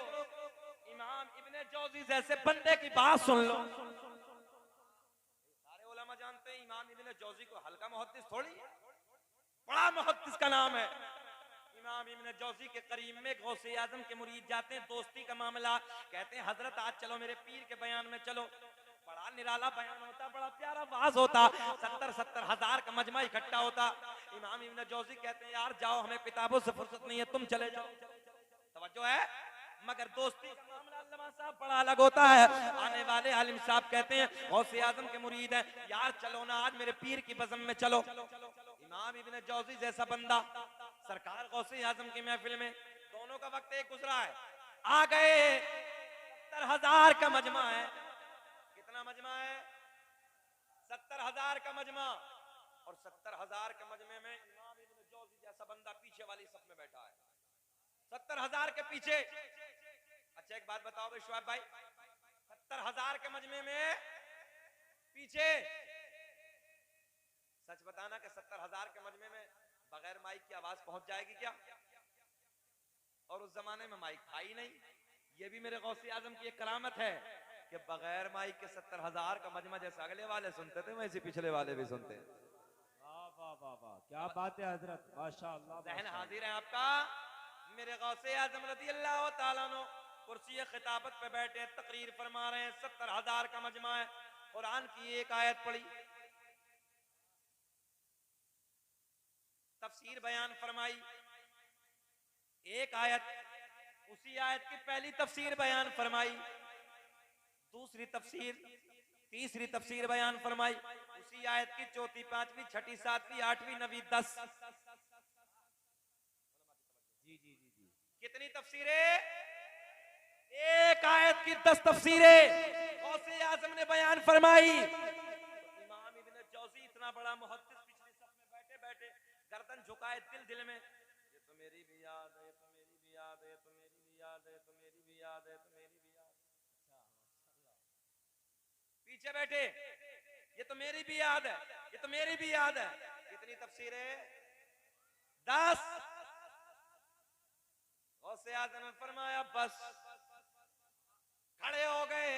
इमाम इब्ने जौजी जैसे बंदे की बात सुन लो। सारे उलमा जानते हैं इमाम इब्ने जौजी को हल्का मुहद्दिस थोड़ी है, बड़ा मुहद्दिस का नाम है। इमाम इब्ने जौजी के करीब में गौसे आजम के मुरीद जाते हैं, दोस्ती का मामला, कहते हैं हजरत आज चलो मेरे पीर के बयान में चलो। बड़ा निराला बयान होता, बड़ा प्यारा वाज होता, 70-70 हजार का मजमा इकट्ठा होता। इमाम इब्ने जौजी कहते हैं यार जाओ, हमें किताबों से फुर्सत नहीं है, तुम चले जाओ। तवज्जो है, मगर दोस्ती का मामला अल्लामा साहब बड़ा अलग होता है। आने वाले आलिम साहब कहते हैं गौसे आजम के मुरीद हैं, यार चलो ना आज मेरे पीर की बज़म में चलो। इमाम इब्ने जौजी जैसा बंदा सरकार गौसे आजम की महफिल में, दोनों का वक्त एक गुजरा है, आ गए। 70,000 का मजमा है, कितना मजमा है? 70,000 का मजमा, और 70,000 के मजमे में इमाम इब्ने जौजी जैसा बंदा पीछे वाली सब में बैठा है, 70,000 के पीछे। अच्छा एक बात बताओ भाई शुएब भाई, 70,000 के मजमे में पीछे, सच बताना कि 70,000 के मजमे में बगैर माइक की आवाज पहुंच जाएगी क्या? और उस जमाने में माइक था ही नहीं। ये भी मेरे गौसे आजम की एक करामत है कि बगैर माइक के 70,000 का मजमा जैसे अगले वाले सुनते थे वैसे पिछले वाले भी सुनते हैं। वाह वाह वाह वाह, क्या बात है हजरत, माशाअल्लाह। जहन हाजिर है आपका। मेरे गौसे आजम रज़ी अल्लाह तआला अन्हु कुर्सी खिताबत पे बैठे तकरीर फरमा रहे हैं, 70,000 का मजमा है। कुरान की एक आयत पढ़ी, तफसीर बयान फरमाई, एक आयत, उसी आयत की पहली तफसीर बयान फरमाई, दूसरी तफसीर, तीसरी तफसीर बयान फरमाई, उसी आयत की चौथी, पांचवी, छठी, सातवीं, आठवीं, नवीं, 10। जी जी जी जी, कितनी तफसीरें? एक आयत की 10 तफसीरें गौसे आजम ने बयान फरमाई। इमाम इब्ने जौजी इतना बड़ा मुहद्दिस पिछली सफ में बैठे बैठे गर्दन झुकाए, दिल दिल में ये तो मेरी भी याद है, ये तो मेरी भी याद है, ये तो मेरी भी याद है, ये तो मेरी भी याद है, ये तो मेरी भी याद है। पीछे बैठे ये तो मेरी भी याद है, ये तो मेरी भी याद है। कितनी तफसीर है? 10। गौसे आज़म ने फरमाया बस। खड़े हो गए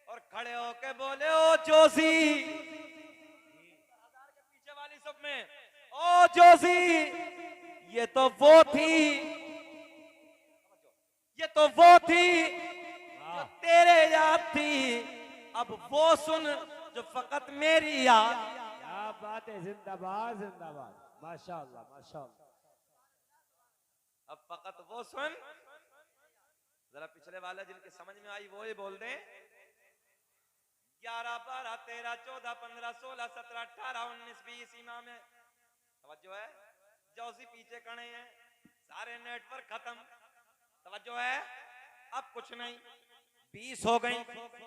और खड़े होके बोले ओ जोशी, के पीछे वाली सब में, ओ जोशी, ये तो वो थी, ये तो वो थी जो तेरे याद थी, अब वो सुन जो फकत मेरी याद। क्या बात है, जिंदाबाद जिंदाबाद, माशाअल्लाह माशाअल्लाह। अब फकत वो सुन, जरा पिछले वाला जिनके समझ में आई वो ही बोल दें। 11, 12, 13, 14, 15, 16, 17, 18, 19, 20 इमाम है। तवज्जो है, जोशी पीछे खड़े हैं, सारे नेटवर्क खत्म। तवज्जो है, अब कुछ नहीं। 20 हो गई,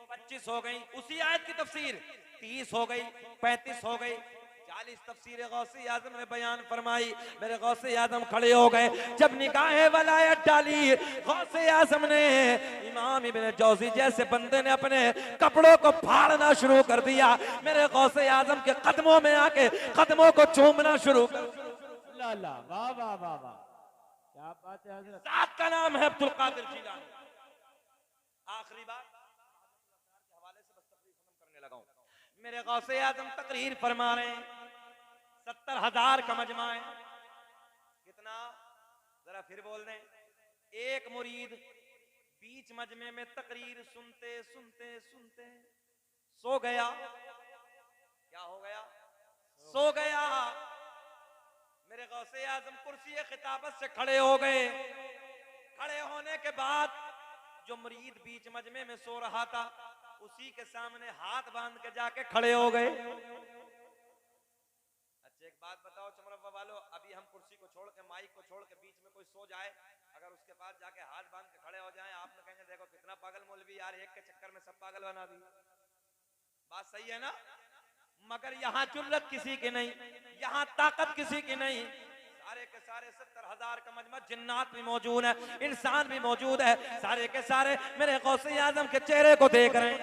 25 हो गई, उसी आयत की तफसीर 30 हो गई, 35 हो गई, 40 तफसीर गौसे आज़म ने बयान फरमाई। मेरे गौसे आज़म खड़े हो गए। जब निगाहे वलायत डाली गौसे आज़म ने, इमाम इब्न जौज़ी जैसे बंदे ने अपने कपड़ों को फाड़ना शुरू कर दिया। मेरे गौसे आज़म के कदमों में आके कदमों को चूमना शुरू कर दिया। अल्लाह, वाह वाह वाह वाह, क्या बात है हजरत। जात का नाम है अब्दुल कादिर जीलानी। आखिरी बात के हवाले से बस तकरीर खत्म करने लगा हूं। मेरे गौसे आज़म तकरीर फरमा रहे हैं, 70,000 का मजमा है। कितना? जरा फिर बोल दें। एक मुरीद बीच मजमे में तकरीर सुनते सुनते सुनते सो गया। क्या हो गया? सो गया। मेरे गौसे आज़म कुर्सी खिताबत से खड़े हो गए। खड़े होने के बाद जो मुरीद बीच मजमे में सो रहा था, उसी के सामने हाथ बांध के जाके खड़े हो गए। अच्छा एक बात बताओ चमरवा वालों, अभी हम कुर्सी को छोड़ के, माइक को छोड़ के बीच में कोई सो जाए, अगर उसके पास जाके हाथ बांध के खड़े हो जाए, आप तो कहेंगे देखो कितना पागल मौलवी यार, एक के चक्कर में सब पागल बना दी। बात सही है ना? मगर यहाँ जुर्रत किसी की नहीं, यहाँ ताकत किसी की नहीं। सारे के सारे 70,000 का मजमा, जिन्नात भी मौजूद है, इंसान भी मौजूद है, सारे के सारे मेरे गौसे आज़म के चेहरे को देख रहे हैं।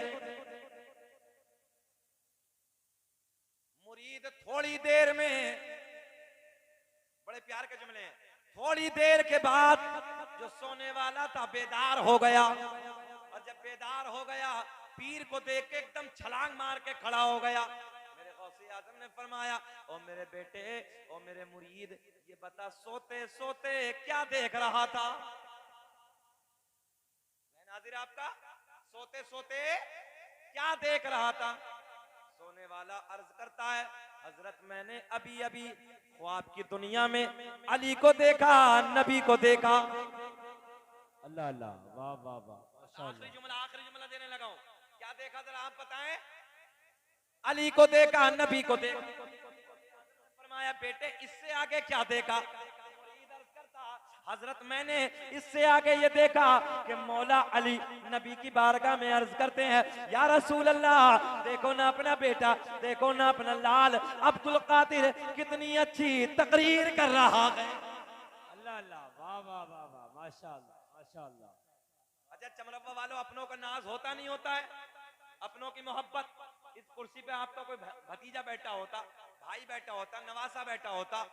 मुरीद थोड़ी देर में, बड़े प्यार के जुमले हैं, थोड़ी देर के बाद जो सोने वाला था बेदार हो गया। और जब बेदार हो गया, पीर को देख के एकदम छलांग मार के खड़ा हो गया। मेरे गौसे आज़म ने फरमाया, ओ मेरे बेटे, ओ मेरे मुरीद, ये बता सोते सोते क्या देख रहा था? नाज़िर आपका, सोते सोते क्या देख रहा था? सोने वाला अर्ज करता है, हजरत मैंने अभी अभी ख्वाब की दुनिया में अली को देखा, नबी को देखा। अल्लाह अल्लाह, वाह वाह वाह, आखिरी जुमला देने लगा हूं। क्या देखा जरा आप बताएं? अली को देखा, नबी को देखा। फरमाया बेटे इससे आगे क्या देखा? हजरत मैंने इससे आगे ये देखा कि मौला अली नबी की बारगाह में अर्ज करते हैं, या रसूल अल्लाह, देखो ना अपना बेटा, देखो ना अपना लाल अब्दुल कादिर कितनी अच्छी तकरीर कर रहा है। अल्लाह अल्लाह, वाह वाह वाह वाह, माशाअल्लाह माशाअल्लाह। अच्छा चमरवा वालों, अपनों का नाज होता नहीं होता है? अपनों की मोहब्बत। इस कुर्सी पे आपका कोई भतीजा बैठा होता, भाई बैठा होता, नवासा बैठा होता,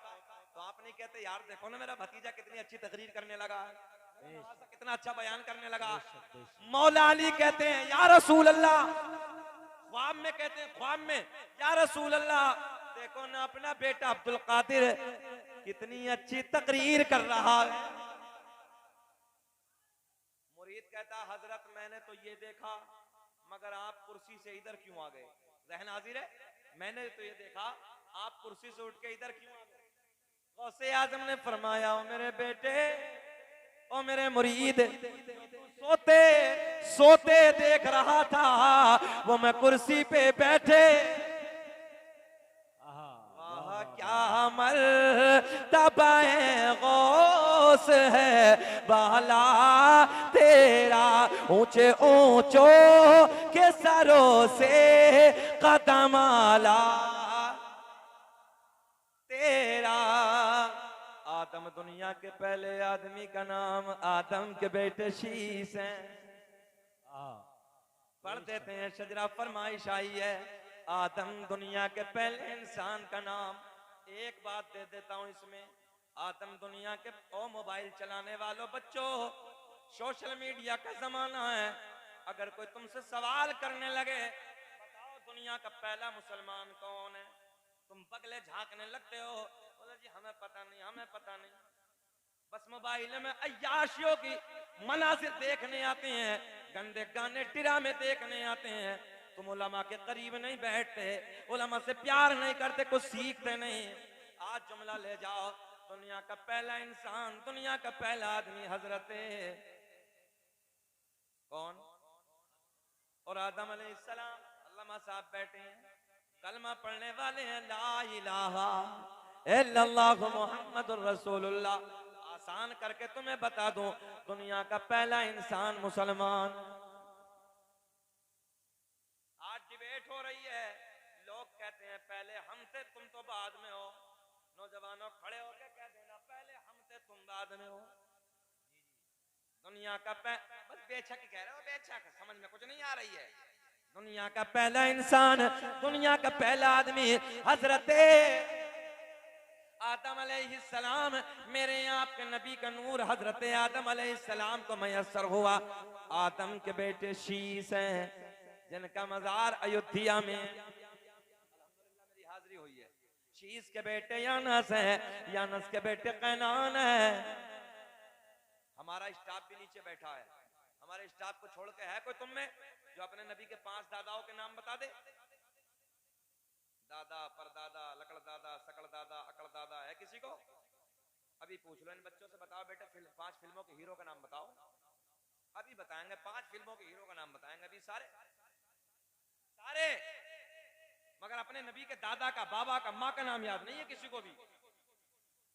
तो आप नहीं कहते यार देखो ना मेरा भतीजा कितनी अच्छी तकरीर करने लगा है, नवासा कितना अच्छा बयान करने लगा। मौला अली कहते हैं या रसूल अल्लाह, ख्वाब में कहते हैं, ख्वाब में, या रसूल अल्लाह, देखो ना अपना बेटा अब्दुल कादिर कितनी अच्छी तकरीर कर रहा है। मुरीद कहता हजरत मैंने तो ये देखा, मगर आप कुर्सी से इधर क्यों आ गए? ज़हन हाजिर है, मैंने तो ये देखा, आप कुर्सी से उठ के इधर क्यों आ गए? गौसे आज़म ने फरमाया, ओ मेरे बेटे, ओ मेरे मुरीद, सोते सोते देख रहा था, वो मैं कुर्सी पे बैठे। वाह क्या मर्तबा गौस है बाला तेरा, ऊंचे ऊंचों के सरों से कदम आला तेरा। आदम दुनिया के पहले आदमी का नाम आदम के बेटे शीश हैं। पढ़ देते हैं, शजरा फरमाइश आई है, आदम दुनिया के पहले इंसान का नाम। एक बात दे देता हूं इसमें, आदम दुनिया के, ओ मोबाइल चलाने वालों बच्चों, सोशल मीडिया का जमाना है, अगर कोई तुमसे सवाल करने लगे बताओ दुनिया का पहला मुसलमान कौन है, तुम बगले झांकने लगते हो, बोले जी हमें पता नहीं, हमें पता नहीं। बस मोबाइल में अय्याशियों की मनासिर देखने आते हैं, गंदे गाने ड्रामे देखने आते हैं, तुम उलमा के करीब नहीं बैठते, उलमा से प्यार नहीं करते, कुछ सीखते नहीं। आज जुमला ले जाओ, दुनिया का पहला इंसान, दुनिया का पहला आदमी हजरत कौन? और आदम अलैहिस्सलाम। अल्लामा साहब बैठे हैं, कलमा पढ़ने वाले हैं, ला इलाहा इल्लल्लाहु मुहम्मदुर रसूलुल्लाह। आसान करके तुम्हें बता दूं, दुनिया का पहला इंसान मुसलमान। आज डिबेट हो रही है, लोग कहते हैं पहले हम थे, तुम तो बाद में हो। नौजवानों खड़े होकर कह देना पहले हम थे, तुम बाद में हो। दुनिया का बस बेशक कह रहे हो, बेशक समझ में कुछ नहीं आ रही है। दुनिया का पहला इंसान, दुनिया का पहला आदमी हजरत आदम अलैहिस्सलाम। मेरे आपके नबी का नूर हजरत आदम अलैहिस्सलाम को मैसर हुआ। आदम के बेटे शीस हैं, जिनका मजार अयोध्या में, मेरी हाजिरी हुई है। शीस के बेटे यानस हैं, यानस के बेटे कैनान है। हमारा स्टाफ भी नीचे बैठा है, हमारे स्टाफ को छोड़ के है कोई तुम में जो अपने नबी के 5 दादाओं के नाम बता दे? दादा, परदादा, लकड़ दादा, सकड़ दादा, अकड़ दादा है किसी को? अभी पूछ लो इन बच्चों से, बताओ बेटा 5 फिल्मों के हीरो का नाम बताओ। अभी बताएंगे 5 फिल्मों के हीरो का नाम बताएंगे अभी सारे, मगर अपने नबी के दादा का, बाबा का, माँ का नाम याद नहीं है किसी को भी।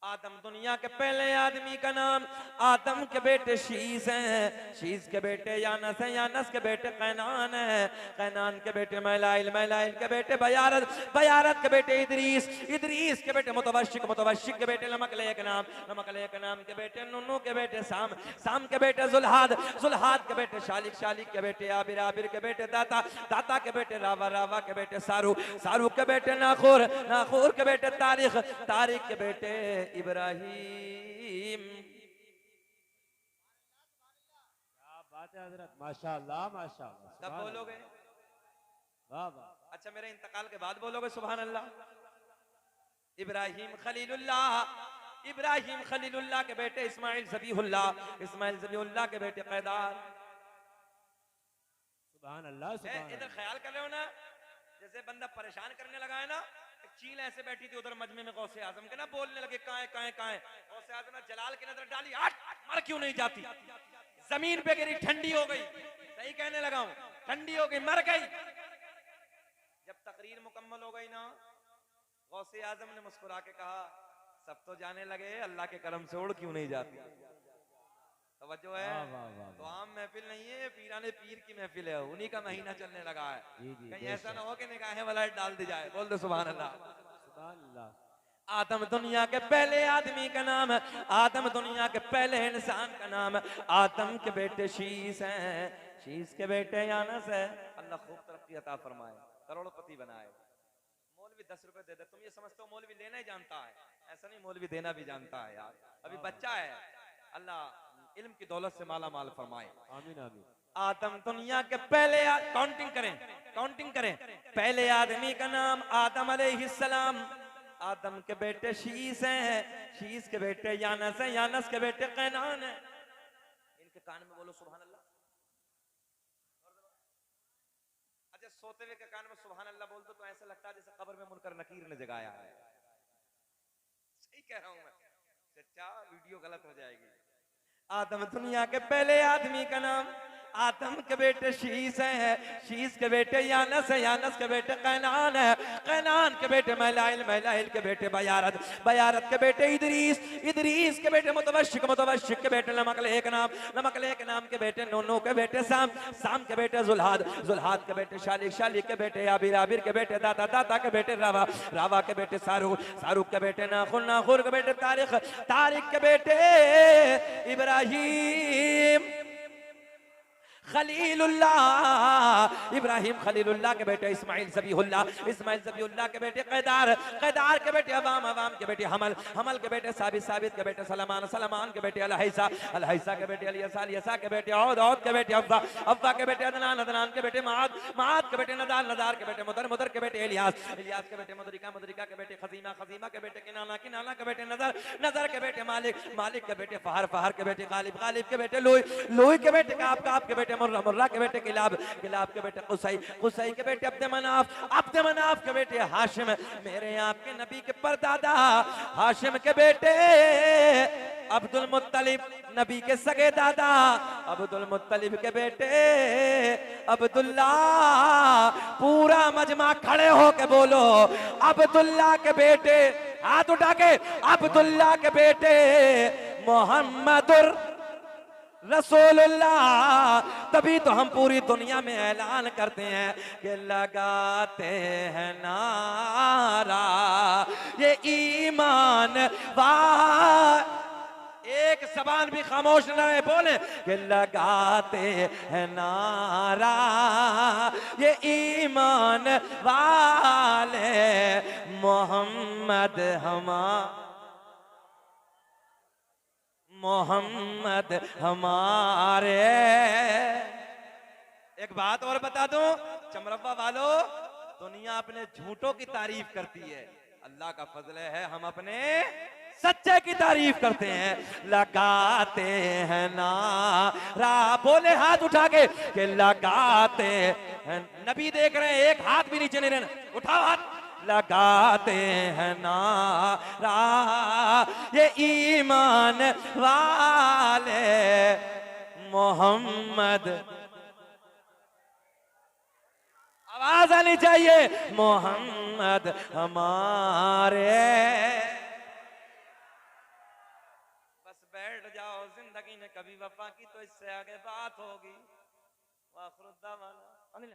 आदम दुनिया के पहले आदमी का नाम, आदम के बेटे शीस हैं, शीस के बेटे यानस हैं, यानस के बेटे कैनान हैं, कैनान के बेटे मैलाइल, मैलाइल के बेटे बयारत, बयारत के बेटे इदरीस, इदरीस के बेटे मुतवश्शिक, मुतवश्शिक के बेटे लमकलेक नाम, लमकलेक नाम के बेटे नुन्नू के बेटे साम, साम के बेटे जुल्हाद, जुल्हाद के बेटे शालिक, शालिक के बेटे आबिर, आबिर के बेटे दाता, दाता के बेटे रावा, रावा के बेटे सारू, सारू के बेटे नाखूर, नाखूर के बेटे तारिख, तारिख के बेटे इब्राहिम। क्या बात है हजरत, माशाअल्लाह माशाअल्लाह। कब बोलोगे? वाह वाह। अच्छा मेरे इंतकाल के बाद बोलोगे सुभान अल्लाह। इब्राहिम खलीलुल्लाह, इब्राहिम खलीलुल्लाह के बेटे इस्माइल ज़बीहुल्लाह, इस्माइल ज़बीहुल्लाह के बेटे कैदार। सुभान अल्लाह सुभान। इधर ख्याल कर रहे हो ना, जैसे बंदा परेशान करने लगा है ना, चील ऐसे बैठी थी उधर मजमे में गौसे आजम के ना, बोलने लगे काहे काहे काहे, गौसे आजम ने जलाल की नजर डाली, हट मर क्यों नहीं जाती, जमीन पे गिरी ठंडी हो गई, सही कहने लगा हूं, ठंडी हो गई मर गई। जब तकरीर मुकम्मल हो गई ना, गौसे आजम ने मुस्कुरा के कहा सब तो जाने लगे अल्लाह के करम से उड़ क्यों नहीं जाती। तवज्जो है, तो आम महफिल नहीं है, पीराने पीर की महफिल है, उन्हीं का महीना चलने लगा है, कहीं ऐसा ना हो कि निगाहें वाला डाल दी जाए। बोल दो सुभान अल्लाह, सुभान अल्लाह। आदम दुनिया के पहले आदमी का नाम, आदम दुनिया के पहले इंसान का नाम, आदम के बेटे शीस हैं, शीस के बेटे यानस है। अल्लाह खूब तरक्की अता फरमाए, करोड़पति बनाए। मौलवी 10 रुपए दे दे, तुम ये समझते हो मौलवी लेना ही जानता है, ऐसा नहीं, मौलवी देना भी जानता है यार, अभी बच्चा है। अल्लाह इल्म की दौलत से माला माल फरमाए, आमीन आमीन। आदम दुनिया के पहले, काउंटिंग करें, काउंटिंग करें, पहले आदमी का नाम आदम अलैहिस्सलाम, आदम के बेटे शीस हैं, शीस के बेटे यानस हैं, यानस के बेटे कैनान हैं। इनके कान में बोलो सुभान अल्लाह। अच्छा सोते हुए के कान में सुभान अल्लाह बोल दो तो ऐसा लगता है जैसे कब्र में मुनकर नकीर ने जगाया है। सही कह रहा हूं मैं, सच्चा वीडियो गलत हो जाएगी। आदम दुनिया के पहले आदमी का नाम, आदम के बेटे शीस हैं, शीस के बेटे यानस है, यानस के बेटे कैनान है, कैनान के बेटे मैलाइल, मैलाइल के बेटे बयारत, बयारत के बेटे इदरीस, इदरीस के बेटे मुतवश्शिक, मुतवश्शिक के बेटे लमकलेक नाम, लमकलेक नाम के बेटे नूनू के बेटे साम, साम के बेटे जुल्हाद, जुल्हाद के बेटे शालिक, शालिक के बेटे आबिर, आबिर के बेटे दाता, दाता के बेटे रावा, रावा के बेटे सारू, सारू के बेटे नाखुर, नाखुर के बेटे तारिक, तारिक के बेटे इब्राहिम खलीलुल्लाह, इब्राहिम खलीलुल्लाह के बेटे इस्माइल ज़बीहुल्लाह, इस्माइल ज़बीहुल्लाह के बेटे कैदार, कैदार के बेटे अवाम, अवाम के बेटे हमल, हमल के बेटे साबित, साबित के बेटे सलमान, सलमान के बेटे अलहैसा, अलहैसा के बेटे अलियसा, अलियसा के बेटे औद, औद के बेटे अव्वा, अव्वा के बेटे अदनान, अदनान के बेटे माद, माद के बेटे नदार, नदार के बेटे मुदर, मुदर के बेटे इलियास, इलियास के बेटे मुदरिका, मुदरिका के बेटे खजीमा, खजीमा के बेटे किनाना, किनाना के बेटे नजर, नजर के बेटे मालिक, मालिक के बेटे फहर, फहर के बेटे गालिब, गालिब के बेटे लुई, लुई के बेटे काब, काब के बेटे मुर्रा, मुर्रा के बेटे किलाब, किलाब के बेटे कुसई, कुसई के बेटे अब्द मनाफ, अब्द मनाफ के बेटे हाशिम, मेरे आपके नबी के परदादा हाशिम के बेटे अब्दुल मुत्तलिब, नबी के सगे दादा अब्दुल मुत्तलिब के बेटे अब्दुल्ला। पूरा मजमा खड़े हो के बोलो अब्दुल्ला के बेटे, हाथ उठा के, अब्दुल्ला के बेटे मोहम्मदुर रसूलुल्लाह। तभी तो हम पूरी दुनिया में ऐलान करते हैं कि लगाते हैं नारा ये ईमान वाह, एक जबान भी खामोश न रहे, बोले कि लगाते हैं नारा ये ईमान वाले मोहम्मद मोहम्मद हमारे। एक बात और बता दूं चमरवा वालों, दुनिया अपने झूठों की तारीफ करती है, अल्लाह का फजल है हम अपने सच्चे की तारीफ करते हैं। लगाते हैं नारा, बोले हाथ उठा के कि लगाते हैं, नबी देख रहे हैं, एक हाथ भी नीचे नहीं रहना, उठाओ हाथ। लगाते हैं नारा ये ईमान वाले मोहम्मद, आवाज आनी चाहिए मोहम्मद हमारे। बस बैठ जाओ, जिंदगी में कभी वफा की तो इससे आगे बात होगी। वाखिर दावाना।